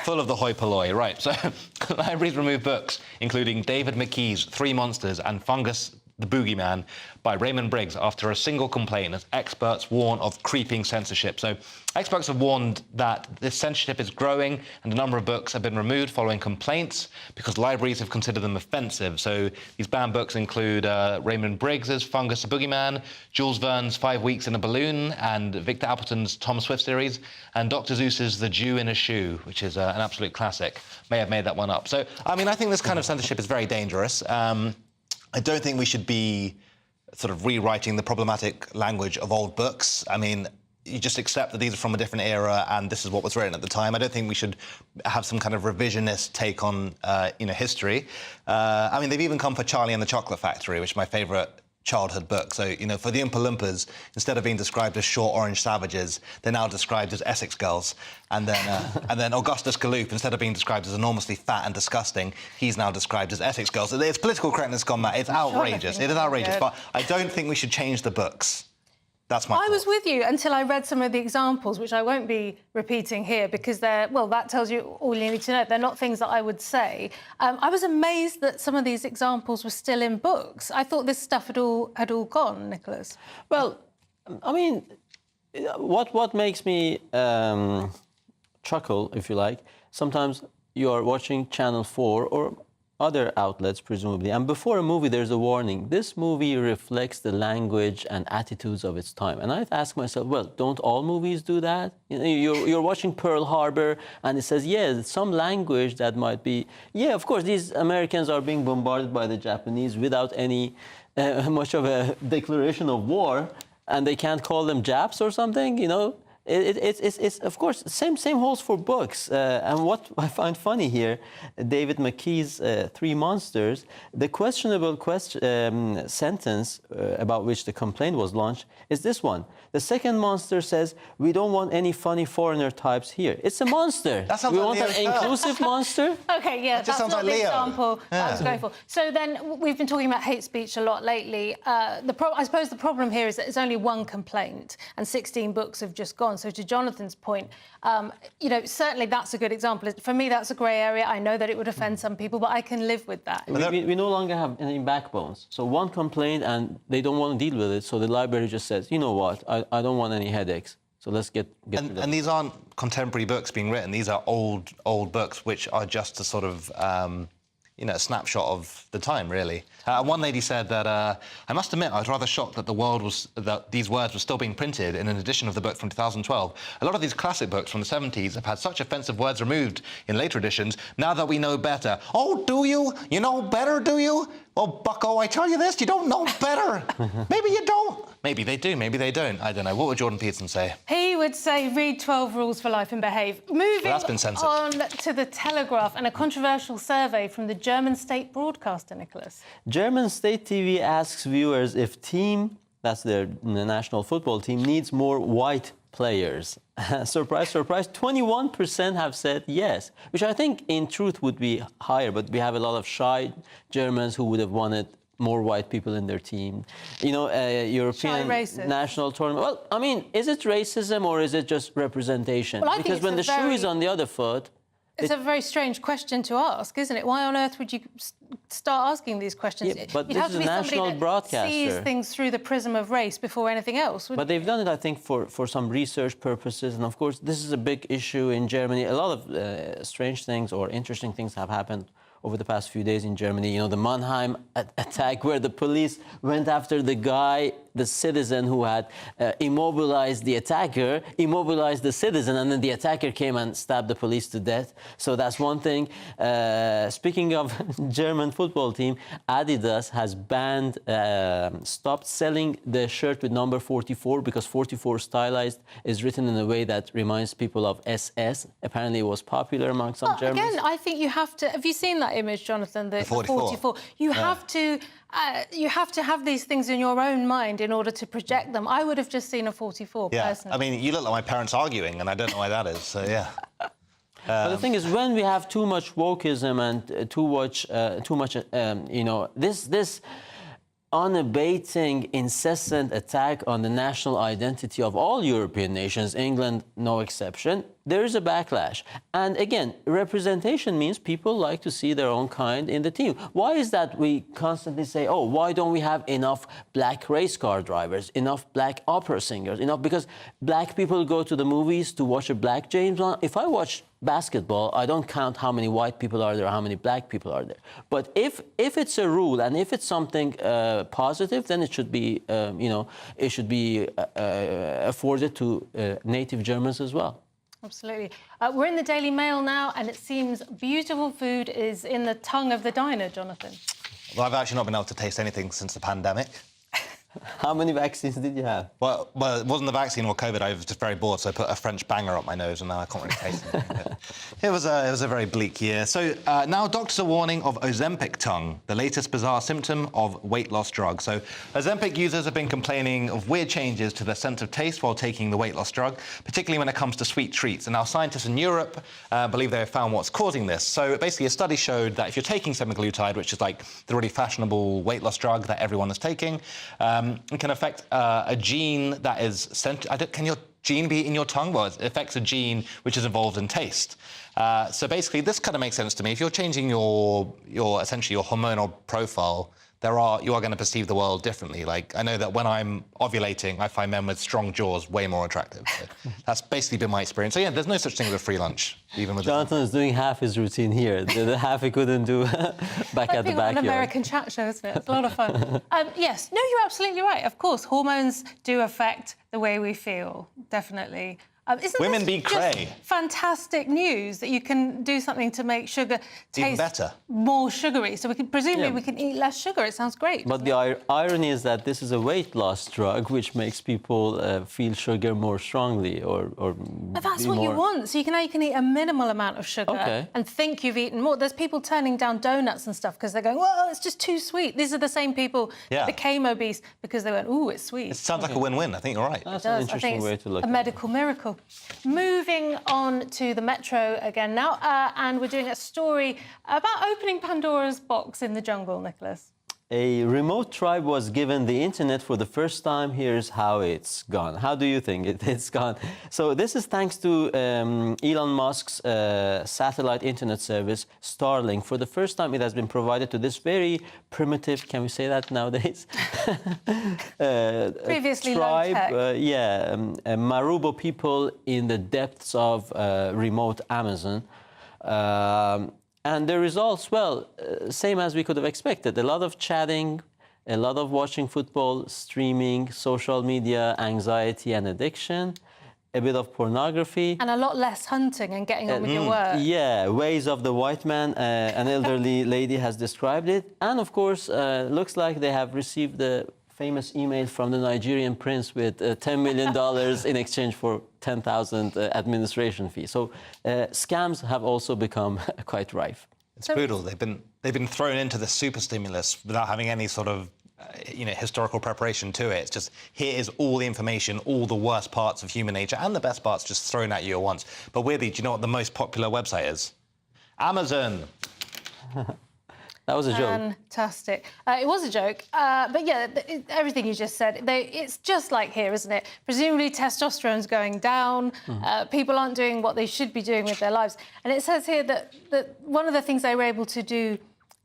Full of the hoi polloi. Right, so libraries remove books, including David McKee's 3 Monsters and Fungus the Boogeyman by Raymond Briggs after a single complaint, as experts warn of creeping censorship. So experts have warned that this censorship is growing and a number of books have been removed following complaints because libraries have considered them offensive. So these banned books include Raymond Briggs's Fungus the Boogeyman, Jules Verne's 5 Weeks in a Balloon, and Victor Appleton's Tom Swift series, and Dr. Seuss's The Jew in a Shoe, which is an absolute classic. May have made that one up. So, I mean, I think this kind of censorship is very dangerous. I don't think we should be sort of rewriting the problematic language of old books. I mean, you just accept that these are from a different era and this is what was written at the time. I don't think we should have some kind of revisionist take on, history. I mean, they've even come for Charlie and the Chocolate Factory, which is my favourite childhood book. So, for the Oompa Loompas, instead of being described as short orange savages, they're now described as Essex girls. And then Augustus Gloop, instead of being described as enormously fat and disgusting, he's now described as Essex girls. So it's political correctness gone mad. It's outrageous. It is outrageous. But I don't think we should change the books. That's my I was with you until I read some of the examples, which I won't be repeating here because that tells you all you need to know. They're not things that I would say. I was amazed that some of these examples were still in books. I thought this stuff had all gone, Nicholas. Well, I mean, what makes me chuckle, if you like, sometimes you are watching Channel 4 or other outlets, presumably, and before a movie there's a warning. This movie reflects the language and attitudes of its time. And I've asked myself, well, don't all movies do that? You're watching Pearl Harbor and it says, yeah, some language that might be... Yeah, of course, these Americans are being bombarded by the Japanese without any much of a declaration of war, and they can't call them Japs or something, It's of course same holds for books. And what I find funny here, David McKee's Three Monsters, the questionable sentence about which the complaint was launched is this one. The second monster says, "We don't want any funny foreigner types here." It's a monster. That sounds we like want Leo's an inclusive monster. Okay, yeah, That just that's sounds not like the Leo. example I was going for. So then we've been talking about hate speech a lot lately. I suppose the problem here is that it's only one complaint and 16 books have just gone. So to Jonathan's point, you know, certainly that's a good example. For me, that's a grey area. I know that it would offend some people, but I can live with that. We no longer have any backbones. So one complaint and they don't want to deal with it. So the library just says, you know what, I don't want any headaches. So let's get and these aren't contemporary books being written. These are old books which are just a sort of, you know, a snapshot of the time, really. One lady said that, I must admit, I was rather shocked that that these words were still being printed in an edition of the book from 2012. A lot of these classic books from the 70s have had such offensive words removed in later editions, now that we know better. Oh, do you? You know better, do you? Well, bucko, I tell you this, you don't know better. Maybe you don't. Maybe they do, maybe they don't. I don't know. What would Jordan Peterson say? He would say, read 12 rules for life and behave. Moving that's been censored. on to the Telegraph and a controversial survey from the German state broadcaster, Nicholas. German state TV asks viewers if that's the national football team, needs more white players. Surprise, surprise, 21% have said yes, which I think in truth would be higher, but we have a lot of shy Germans who would have wanted more white people in their team. You know, European national tournament. Well, I mean, is it racism or is it just representation? Well, because when the shoe is on the other foot... It's a very strange question to ask, isn't it? Why on earth would you start asking these questions? Yeah, but You'd this have is to a be national somebody that broadcaster. sees things through the prism of race before anything else. But they've done it, I think, for some research purposes. And of course, this is a big issue in Germany. A lot of strange things or interesting things have happened over the past few days in Germany. You know, the Mannheim attack where the police went after the guy, the citizen who had immobilized the attacker, immobilized the citizen, and then the attacker came and stabbed the police to death. So that's one thing. Speaking of German football team, Adidas has stopped selling the shirt with number 44 because 44 stylized is written in a way that reminds people of SS. Apparently it was popular among some Germans. Again, I think you have to... Have you seen that image, Jonathan? The 44. You have to have these things in your own mind in order to project them. I would have just seen a 44, personally. I mean, you look like my parents arguing, and I don't know why that is, so yeah. But the thing is, when we have too much wokeism and too much, you know, this unabating, incessant attack on the national identity of all European nations, England no exception, there is a backlash. And again, representation means people like to see their own kind in the team. Why is that we constantly say, oh, why don't we have enough black race car drivers, enough black opera singers, because black people go to the movies to watch a black James Bond. If I watch basketball, I don't count how many white people are there, how many black people are there. But if it's a rule and if it's something positive, then it should be, it should be afforded to native Germans as well. Absolutely. We're in the Daily Mail now, and it seems beautiful food is in the tongue of the diner, Jonathan. Well, I've actually not been able to taste anything since the pandemic. How many vaccines did you have? Well, it wasn't the vaccine or COVID. I was just very bored, so I put a French banger up my nose, and now I can't really taste anything. It was a very bleak year. So now doctors are warning of Ozempic tongue, the latest bizarre symptom of weight loss drug. So Ozempic users have been complaining of weird changes to their sense of taste while taking the weight loss drug, particularly when it comes to sweet treats. And now scientists in Europe believe they have found what's causing this. So basically, a study showed that if you're taking semaglutide, which is like the really fashionable weight loss drug that everyone is taking, it can affect a gene that is sent. Can your gene be in your tongue? Well, it affects a gene which is involved in taste. So basically, this kind of makes sense to me. If you're changing essentially your hormonal profile, you are going to perceive the world differently. Like, I know that when I'm ovulating, I find men with strong jaws way more attractive. So that's basically been my experience. So yeah, there's no such thing as a free lunch, even with Jonathan is doing half his routine here. The half he couldn't do back at the backyard. An American chat show, isn't it? It's a lot of fun. Yes, no, you're absolutely right. Of course, hormones do affect the way we feel, definitely. Isn't Women this be just cray. fantastic news that you can do something to make sugar taste better. more sugary? So we can presumably we can eat less sugar. It sounds great. But the irony is that this is a weight loss drug, which makes people feel sugar more strongly, or But that's be what you more- want. So you can eat a minimal amount of sugar and think you've eaten more. There's people turning down donuts and stuff because they're going, well, it's just too sweet. These are the same people that became obese because they went, ooh, it's sweet. It sounds like a win-win. I think you're right. That's It does. an interesting way to look a at it. medical miracle. Moving on to the Metro again now, and we're doing a story about opening Pandora's box in the jungle, Nicholas. A remote tribe was given the internet for the first time. Here's how it's gone. How do you think it's gone? So this is thanks to Elon Musk's satellite internet service, Starlink. For the first time, it has been provided to this very primitive, can we say that nowadays? Previously tribe, low-tech. Marubo people in the depths of remote Amazon. And the results, well, same as we could have expected. A lot of chatting, a lot of watching football, streaming, social media, anxiety and addiction, a bit of pornography. And a lot less hunting and getting on with your work. Yeah, ways of the white man, an elderly lady has described it. And of course, looks like they have received the famous email from the Nigerian prince with $10 million in exchange for 10,000 administration fee. So scams have also become quite rife. It's brutal. They've been thrown into the super stimulus without having any sort of historical preparation to it. It's just, here is all the information, all the worst parts of human nature and the best parts just thrown at you at once. But weirdly, do you know what the most popular website is? Amazon. That was a joke. Fantastic. It was a joke. But yeah, everything you just said, it's just like here, isn't it? Presumably testosterone's going down. People aren't doing what they should be doing with their lives. And it says here that one of the things they were able to do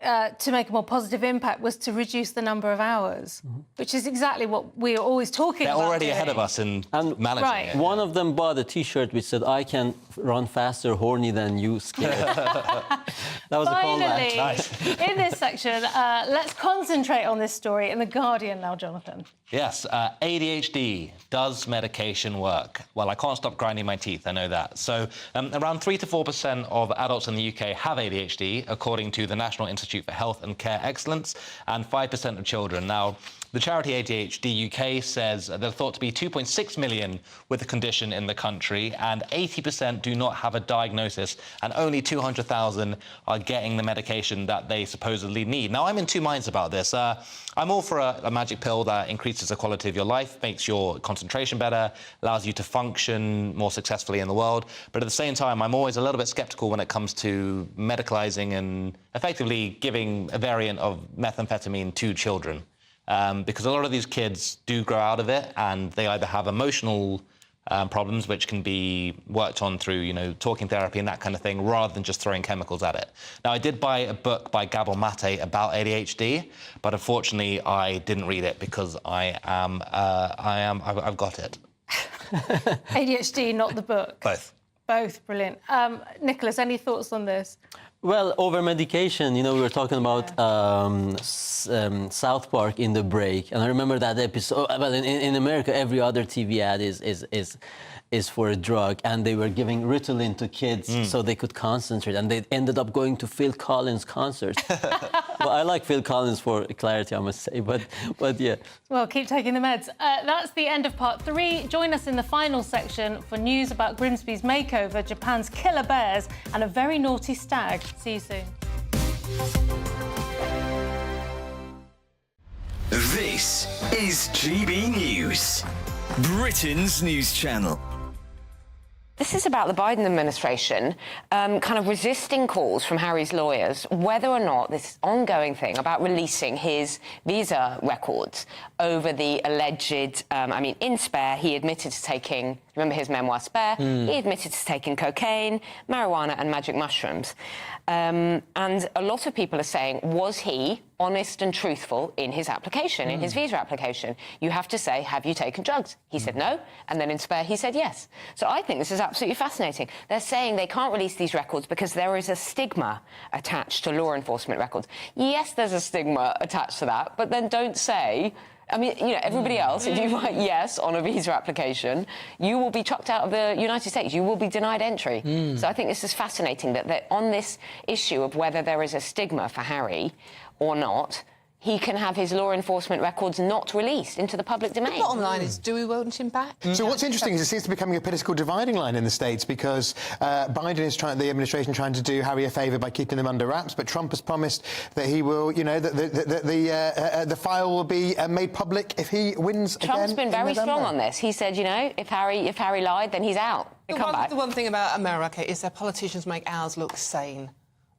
to make a more positive impact was to reduce the number of hours, which is exactly what we are always talking about. They're already doing. ahead of us in managing it. One of them bought a T-shirt which said, "I can run faster, horny than you, scared." That was Finally, a callback. in this section, let's concentrate on this story in The Guardian now, Jonathan. Yes, ADHD. Does medication work? Well, I can't stop grinding my teeth, I know that. So around 3 to 4% of adults in the UK have ADHD, according to the National Institute for Health and Care Excellence, and 5% of children. Now, the charity ADHD UK says they're thought to be 2.6 million with the condition in the country, and 80% do not have a diagnosis, and only 200,000 are getting the medication that they supposedly need. Now, I'm in two minds about this. I'm all for a magic pill that increases the quality of your life, makes your concentration better, allows you to function more successfully in the world. But at the same time, I'm always a little bit sceptical when it comes to medicalizing and effectively giving a variant of methamphetamine to children. Because a lot of these kids do grow out of it, and they either have emotional problems, which can be worked on through, talking therapy and that kind of thing, rather than just throwing chemicals at it. Now, I did buy a book by Gabor Mate about ADHD, but unfortunately, I didn't read it because I've got it. ADHD, not the book. Both. Both, brilliant. Nicholas, any thoughts on this? Well, over medication, we were talking about South Park in the break, and I remember that episode. Well, in America, every other TV ad is for a drug, and they were giving Ritalin to kids so they could concentrate, and they ended up going to Phil Collins concerts. Well, I like Phil Collins for clarity, I must say, but yeah. Well, keep taking the meds. That's the end of part 3. Join us in the final section for news about Grimsby's makeover, Japan's killer bears, and a very naughty stag. See you soon. This is GB News, Britain's news channel. This is about the Biden administration kind of resisting calls from Harry's lawyers whether or not this ongoing thing about releasing his visa records over the alleged, in Spare, he admitted to taking, remember his memoir Spare? He admitted to taking cocaine, marijuana and magic mushrooms. And a lot of people are saying, was he honest and truthful in his application, in his visa application? You have to say, have you taken drugs? He said no, and then in Spare he said yes. So I think this is absolutely fascinating. They're saying they can't release these records because there is a stigma attached to law enforcement records. Yes, there's a stigma attached to that, but then don't say I mean, you know, everybody else, if you write yes on a visa application, you will be chucked out of the United States. You will be denied entry. So I think this is fascinating that on this issue of whether there is a stigma for Harry or not, he can have his law enforcement records not released into the public domain. The bottom line is, do we want him back? So what's interesting is it seems to be becoming a political dividing line in the States because Biden is trying, the administration trying to do Harry a favour by keeping them under wraps, but Trump has promised that he will, you know, that the file will be made public if he wins again. Trump's been very strong on this. He said, you know, if Harry lied, then he's out. The one thing about America is their politicians make ours look sane.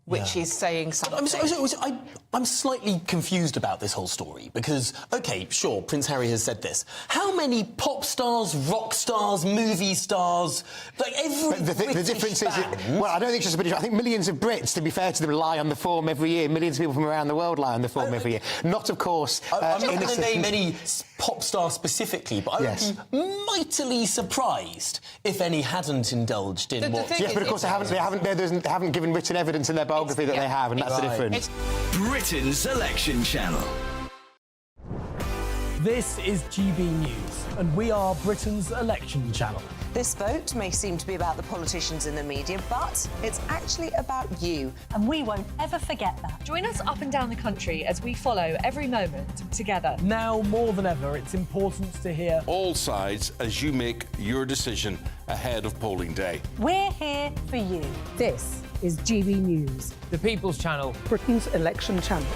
Which is saying something. I'm slightly confused about this whole story because, OK, sure, Prince Harry has said this. How many pop stars, rock stars, movie stars, like every the difference is, well, I don't think it's just a British. I think millions of Brits, to be fair to them, lie on the form every year. Millions of people from around the world lie on the form every year. Not, of course, I'm not going to name any pop star specifically, but I would be mightily surprised if any hadn't indulged in what... Yes, but of course they haven't given written evidence in their biography that they have, and that's the difference. Britain's election channel. This is GB News, and we are Britain's election channel. This vote may seem to be about the politicians in the media, but it's actually about you. And we won't ever forget that. Join us up and down the country as we follow every moment together. Now, more than ever, it's important to hear all sides as you make your decision ahead of polling day. We're here for you. This is GB News, the People's Channel, Britain's election channel.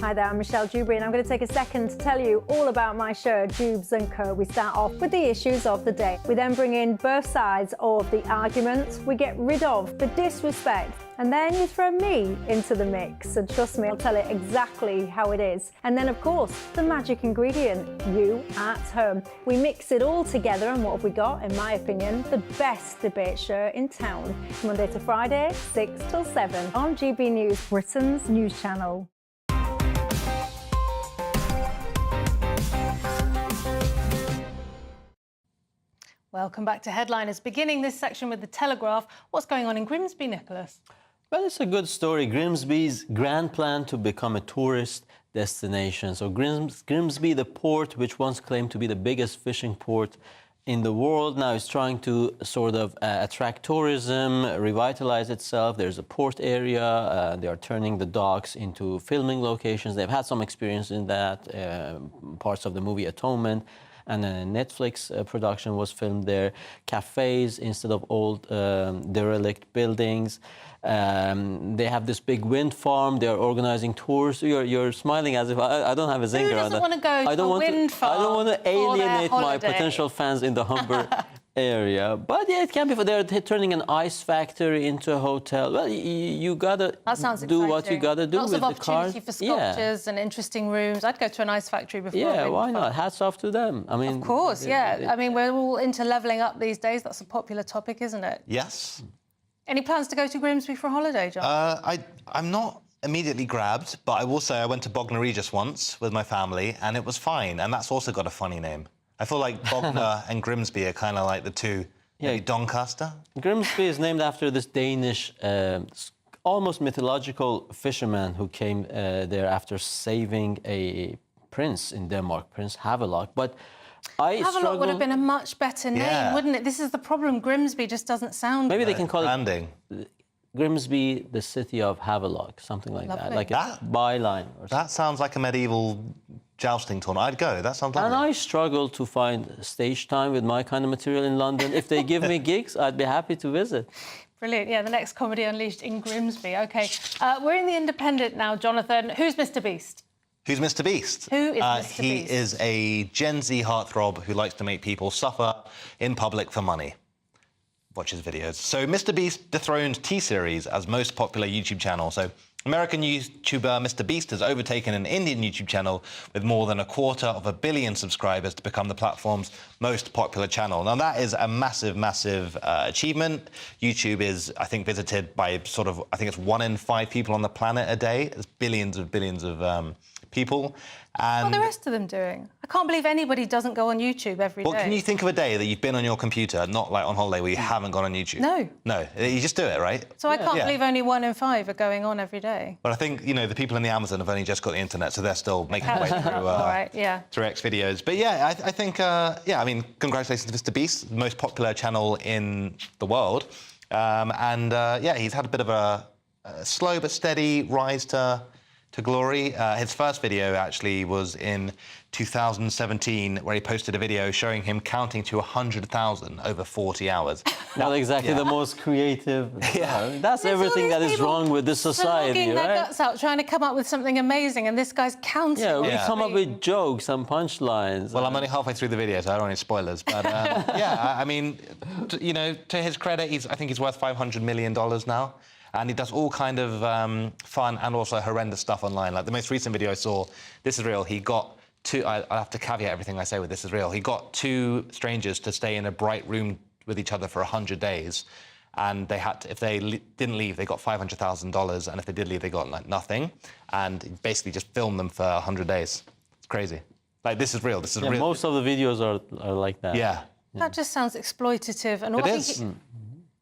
Hi there, I'm Michelle Dewberry, and I'm going to take a second to tell you all about my show, Jubes & Co. We start off with the issues of the day. We then bring in both sides of the arguments. We get rid of the disrespect. And then you throw me into the mix. And trust me, I'll tell it exactly how it is. And then, of course, the magic ingredient, you at home. We mix it all together, and what have we got? In my opinion, the best debate show in town. Monday to Friday, 6 till 7 on GB News, Britain's news channel. Welcome back to Headliners. Beginning this section with The Telegraph. What's going on in Grimsby, Nicholas? Well, it's a good story. Grimsby's grand plan to become a tourist destination. So Grimsby, the port, which once claimed to be the biggest fishing port in the world, now is trying to sort of attract tourism, revitalize itself. There's a port area. They are turning the docks into filming locations. They've had some experience in that, parts of the movie Atonement. And then a Netflix production was filmed there. Cafes instead of old derelict buildings. They have this big wind farm. They're organizing tours. You're smiling as if I don't have a zinger on that. Who doesn't want to go to a wind farm? I don't want to alienate my holiday? potential fans in the Humber area. But yeah, it can be. They're turning an ice factory into a hotel. Well, you gotta do what you gotta do Lots with of the cars. opportunity for sculptures and interesting rooms. I'd go to an ice factory before. Yeah, why not? Hats off to them. I mean, of course, yeah. I mean, we're all into levelling up these days. That's a popular topic, isn't it? Yes. Any plans to go to Grimsby for a holiday, John? I'm not immediately grabbed, but I will say I went to Bognor Regis once with my family, and it was fine. And that's also got a funny name. I feel like Bognor and Grimsby are kind of like the two, maybe Doncaster. Grimsby is named after this Danish, almost mythological fisherman who came there after saving a prince in Denmark, Prince Havelock. But Havelock would have been a much better name, wouldn't it? This is the problem. Grimsby just doesn't sound. Maybe they can call branding. Grimsby, the city of Havelock, something like that, like a byline. Or that sounds like a medieval jousting tournament. I'd go. That sounds lovely. And I struggle to find stage time with my kind of material in London. If they give me gigs, I'd be happy to visit. Brilliant. Yeah, the next comedy unleashed in Grimsby. OK. We're in The Independent now, Jonathan. Who's MrBeast? Who's MrBeast? Who is MrBeast? He is a Gen Z heartthrob who likes to make people suffer in public for money. Watch his videos. So MrBeast dethroned T-Series as most popular YouTube channel. So American YouTuber MrBeast has overtaken an Indian YouTube channel with more than 250 million subscribers to become the platform's most popular channel. Now, that is a massive, massive achievement. YouTube is, I think, visited by I think it's 1 in 5 people on the planet a day. There's billions of people. And what are the rest of them doing? I can't believe anybody doesn't go on YouTube every day. Well, can you think of a day that you've been on your computer, not like on holiday, where you haven't gone on YouTube? No. No, you just do it, right? So I can't believe only 1 in 5 are going on every day. day. But I think, you know, the people in the Amazon have only just got the internet, so they're still making their way through, All right, yeah. through X videos. But yeah, I think, yeah, I mean, congratulations to MrBeast, the most popular channel in the world. Yeah, he's had a bit of a slow but steady rise to glory. His first video actually was in 2017, where he posted a video showing him counting to 100,000 over 40 hours. Not exactly the most creative. Yeah. That's everything that is wrong with this society, Slogging their right? guts out, trying to come up with something amazing, and this guy's counting. Yeah, we come up with jokes and punchlines. Well, I'm only halfway through the video, so I don't want any spoilers. But yeah, I mean, you know, to his credit, I think he's worth $500 million now. And he does all kind of fun and also horrendous stuff online. Like the most recent video I saw, this is real, he got two, I'll have to caveat everything I say with this is real, he got two strangers to stay in a bright room with each other for 100 days. And they had to, if they didn't leave, they got $500,000. And if they did leave, they got like nothing. And basically just filmed them for 100 days. It's crazy. Like, this is real, this is real. Most of the videos are like that. Yeah. That just sounds exploitative. And It is.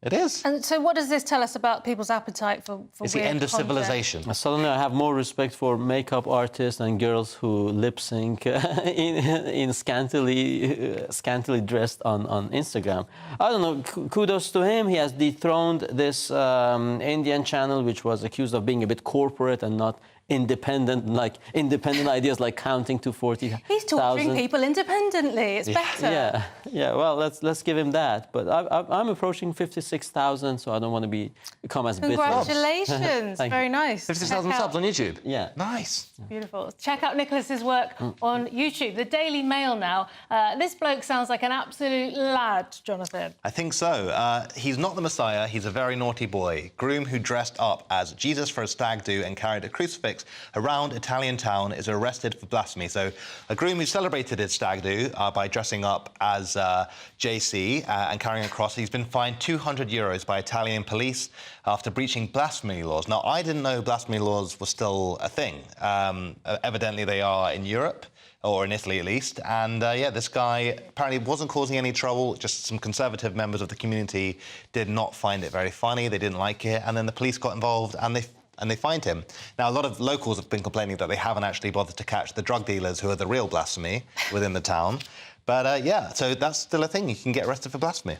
It is. And so what does this tell us about people's appetite for It's weird the end of content? civilization. Suddenly I have more respect for makeup artists and girls who lip sync in scantily dressed on Instagram. I don't know, kudos to him. He has dethroned this Indian channel, which was accused of being a bit corporate and not independent ideas like counting to 40,000. He's torturing people independently. It's better. Yeah. Well, let's give him that. But I'm approaching 56,000, so I don't want to become as bitter. Congratulations. Very nice. 56,000 subs on YouTube. Yeah. Nice. Beautiful. Check out Nicholas's work on YouTube. The Daily Mail now. This bloke sounds like an absolute lad, Jonathan. I think so. He's not the Messiah. He's a very naughty boy. Groom who dressed up as Jesus for a stag do and carried a crucifix around Italian town is arrested for blasphemy. So a groom who celebrated his stag do by dressing up as JC and carrying a cross, he's been fined €200 by Italian police after breaching blasphemy laws. Now, I didn't know blasphemy laws were still a thing. Evidently, they are in Europe, or in Italy at least. And yeah, this guy apparently wasn't causing any trouble. Just some conservative members of the community did not find it very funny. They didn't like it. And then the police got involved and they fined him. Now, a lot of locals have been complaining that they haven't actually bothered to catch the drug dealers who are the real blasphemy within the town. But yeah, so that's still a thing. You can get arrested for blasphemy.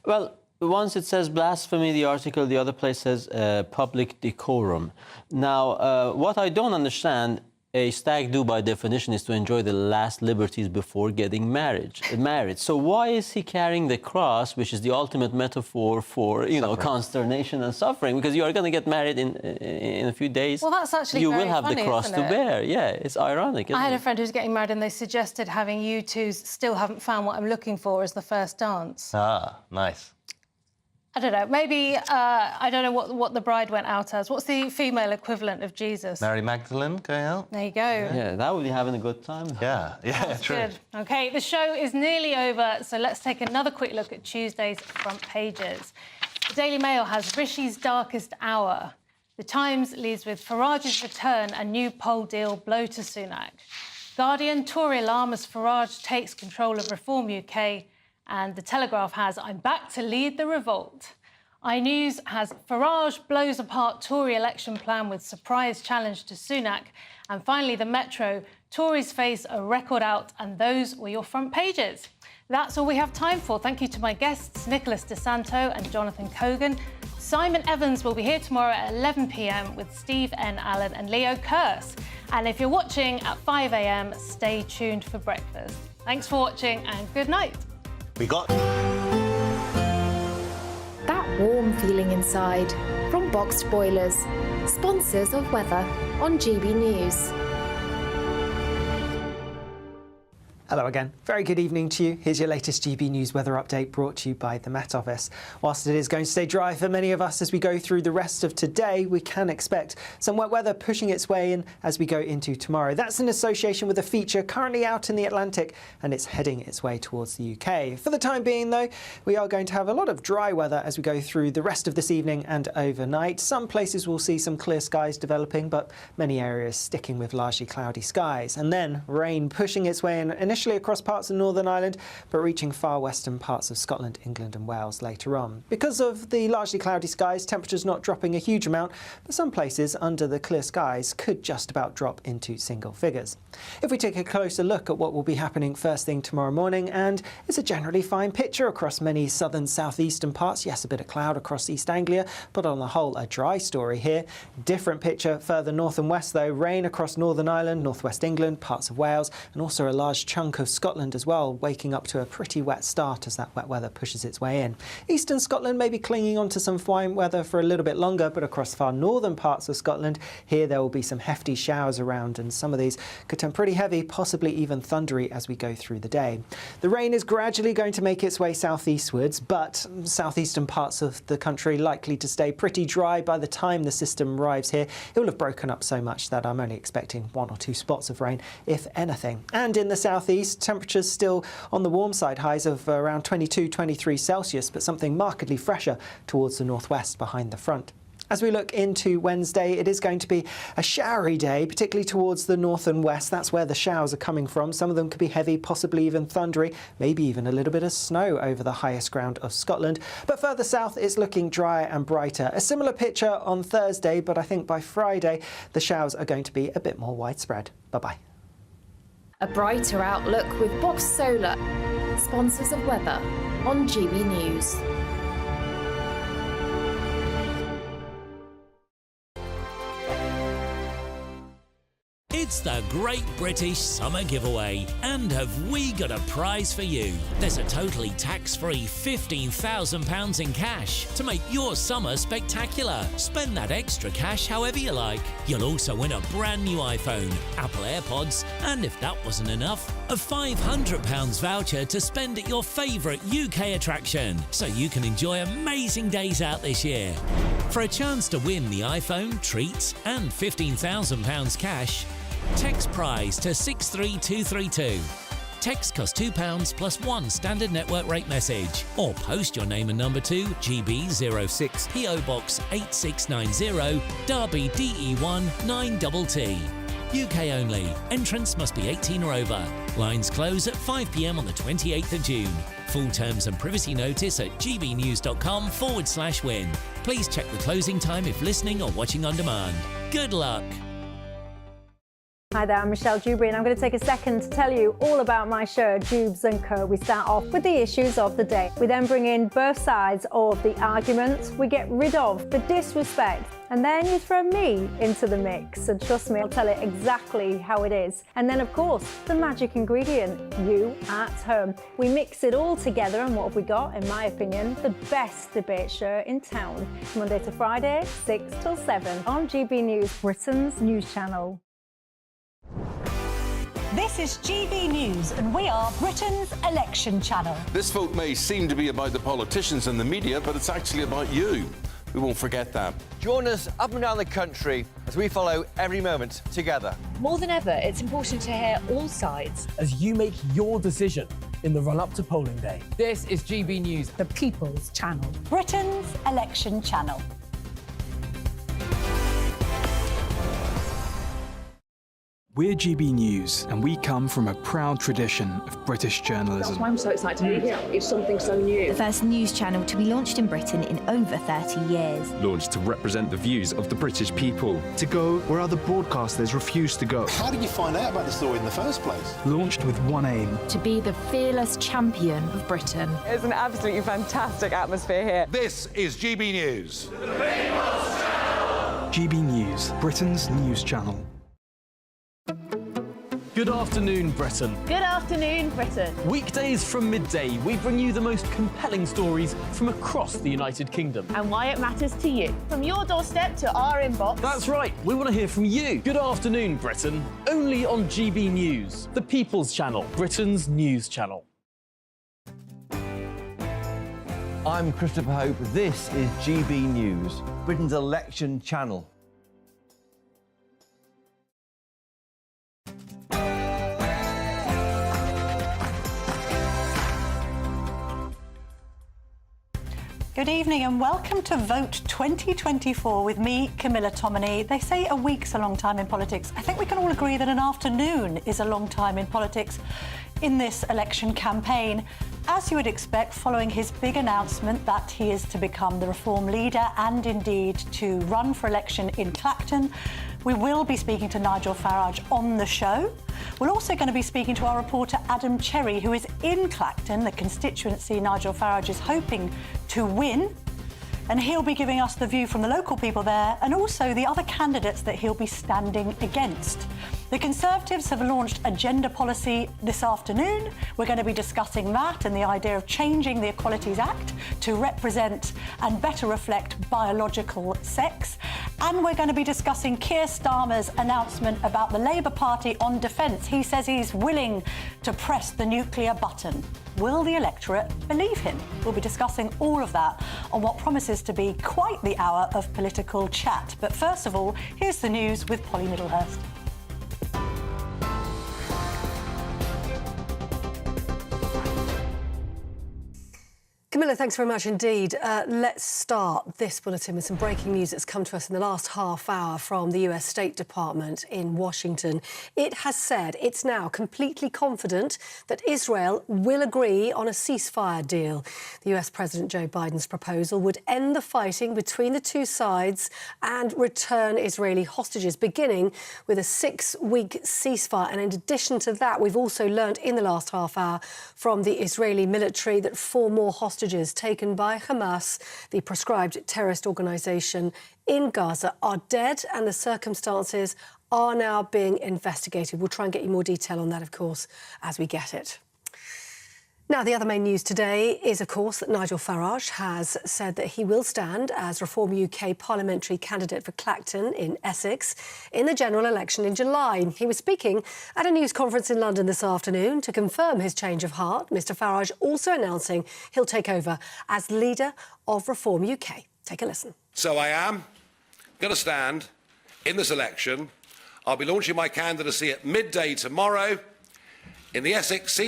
Well, once it says blasphemy, the article, the other place says public decorum. Now, what I don't understand, a stag do by definition is to enjoy the last liberties before getting married. So why is he carrying the cross, which is the ultimate metaphor for, you know, consternation and suffering? Because you are going to get married in a few days. Well, that's actually you very will have funny, the cross isn't to it? bear. Yeah, it's ironic. Isn't I had it? a friend who was getting married and they suggested having U2's Still Haven't Found What I'm Looking For as the first dance. Ah, nice. I don't know, maybe, I don't know what the bride went out as. What's the female equivalent of Jesus? Mary Magdalene going out? There you go. Yeah, that would be having a good time. Yeah, true. Good. OK, the show is nearly over, so let's take another quick look at Tuesday's front pages. The Daily Mail has Rishi's darkest hour. The Times leads with Farage's return and new poll deal blow to Sunak. Guardian, Tory alarm as Farage takes control of Reform UK. And The Telegraph has I'm back to lead the revolt. iNews has Farage blows apart Tory election plan with surprise challenge to Sunak. And finally, The Metro, Tories face a record out, and those were your front pages. That's all we have time for. Thank you to my guests, Nicholas DeSanto and Jonathan Cogan. Simon Evans will be here tomorrow at 11 p.m. with Steve N. Allen and Leo Kearse. And if you're watching at 5 a.m, stay tuned for breakfast. Thanks for watching and good night. We got that warm feeling inside from Boxed Boilers, sponsors of weather on GB News. Hello again. Very good evening to you. Here's your latest GB News weather update brought to you by the Met Office. Whilst it is going to stay dry for many of us as we go through the rest of today, we can expect some wet weather pushing its way in as we go into tomorrow. That's in association with a feature currently out in the Atlantic and it's heading its way towards the UK. For the time being, though, we are going to have a lot of dry weather as we go through the rest of this evening and overnight. Some places will see some clear skies developing, but many areas sticking with largely cloudy skies. And then rain pushing its way in initially initially across parts of Northern Ireland, but reaching far western parts of Scotland, England and Wales later on. Because of the largely cloudy skies, temperatures not dropping a huge amount, but some places under the clear skies could just about drop into single figures. If we take a closer look at what will be happening first thing tomorrow morning, and it's a generally fine picture across many southern southeastern parts. Yes, a bit of cloud across East Anglia, but on the whole a dry story here. Different picture further north and west though. Rain across Northern Ireland, northwest England, parts of Wales, and also a large chunk of Scotland as well, waking up to a pretty wet start as that wet weather pushes its way in. Eastern Scotland may be clinging on to some fine weather for a little bit longer, but across far northern parts of Scotland, here there will be some hefty showers around, and some of these could turn pretty heavy, possibly even thundery as we go through the day. The rain is gradually going to make its way southeastwards, but southeastern parts of the country likely to stay pretty dry by the time the system arrives here. It will have broken up so much that I'm only expecting 1 or 2 spots of rain, if anything. And in the southeast, temperatures still on the warm side, highs of around 22-23 Celsius, but something markedly fresher towards the northwest behind the front. As we look into Wednesday, it is going to be a showery day, particularly towards the north and west. That's where the showers are coming from. Some of them could be heavy, possibly even thundery, maybe even a little bit of snow over the highest ground of Scotland. But further south, it's looking drier and brighter. A similar picture on Thursday, but I think by Friday, the showers are going to be a bit more widespread. Bye-bye. A brighter outlook with Box Solar, sponsors of weather on GB News. It's the Great British Summer Giveaway, and have we got a prize for you? There's a totally tax-free £15,000 in cash to make your summer spectacular. Spend that extra cash however you like. You'll also win a brand new iPhone, Apple AirPods, and if that wasn't enough, a £500 voucher to spend at your favourite UK attraction, so you can enjoy amazing days out this year. For a chance to win the iPhone, treats, and £15,000 cash, text prize to 63232. Text costs £2 plus 1 standard network rate message, or post your name and number to GB06 PO Box 8690 Derby DE1 9TT. UK only. Entrance must be 18 or over. Lines close at 5 p.m. on the 28th of June. Full terms and privacy notice at gbnews.com/win. Please check the closing time if listening or watching on demand. Good luck. Hi there, I'm Michelle Dewberry, and I'm going to take a second to tell you all about my show, Jubes & Co. We start off with the issues of the day. We then bring in both sides of the argument. We get rid of the disrespect. And then you throw me into the mix. And trust me, I'll tell it exactly how it is. And then, of course, the magic ingredient, you at home. We mix it all together, and what have we got? In my opinion, the best debate show in town. Monday to Friday, 6 till 7 on GB News, Britain's news channel. This is GB News, and we are Britain's election channel. This vote may seem to be about the politicians and the media, but it's actually about you. We won't forget that. Join us up and down the country as we follow every moment together. More than ever, it's important to hear all sides as you make your decision in the run-up to polling day. This is GB News, the People's Channel. Britain's election channel. We're GB News, and we come from a proud tradition of British journalism. That's why I'm so excited to be here. It's something so new. The first news channel to be launched in Britain in over 30 years. Launched to represent the views of the British people. To go where other broadcasters refuse to go. How did you find out about the story in the first place? Launched with one aim. To be the fearless champion of Britain. It's an absolutely fantastic atmosphere here. This is GB News. The People's Channel. GB News, Britain's news channel. Good afternoon, Britain. Good afternoon, Britain. Weekdays from midday, we bring you the most compelling stories from across the United Kingdom. And why it matters to you. From your doorstep to our inbox. That's right, we want to hear from you. Good afternoon, Britain. Only on GB News, the People's Channel, Britain's news channel. I'm Christopher Hope. This is GB News, Britain's election channel. Good evening and welcome to Vote 2024 with me, Camilla Tominey. They say a week's a long time in politics. I think we can all agree that an afternoon is a long time in politics. in this election campaign, as you would expect, following his big announcement that he is to become the Reform leader and indeed to run for election in Clacton. We will be speaking to Nigel Farage on the show. We're also going to be speaking to our reporter Adam Cherry, who is in Clacton, the constituency Nigel Farage is hoping to win. And he'll be giving us the view from the local people there and also the other candidates that he'll be standing against. The Conservatives have launched a gender policy this afternoon. We're going to be discussing that and the idea of changing the Equalities Act to represent and better reflect biological sex. And we're going to be discussing Keir Starmer's announcement about the Labour Party on defence. He says he's willing to press the nuclear button. Will the electorate believe him? We'll be discussing all of that on what promises to be quite the hour of political chat. But first of all, here's the news with Polly Middlehurst. Camilla, thanks very much indeed. Let's start this bulletin with some breaking news that's come to us in the last half hour from the US State Department in Washington. It has said it's now completely confident that Israel will agree on a ceasefire deal. The US President Joe Biden's proposal would end the fighting between the two sides and return Israeli hostages, beginning with a 6-week ceasefire. And in addition to that, we've also learnt in the last half hour from the Israeli military that 4 more hostages taken by Hamas, the proscribed terrorist organisation in Gaza, are dead, and the circumstances are now being investigated. We'll try and get you more detail on that, of course, as we get it. Now, the other main news today is, of course, that Nigel Farage has said that he will stand as Reform UK parliamentary candidate for Clacton in Essex in the general election in July. He was speaking at a news conference in London this afternoon to confirm his change of heart. Mr Farage also announcing he'll take over as leader of Reform UK. Take a listen. So I am going to stand in this election. I'll be launching my candidacy at midday tomorrow in the Essex seat.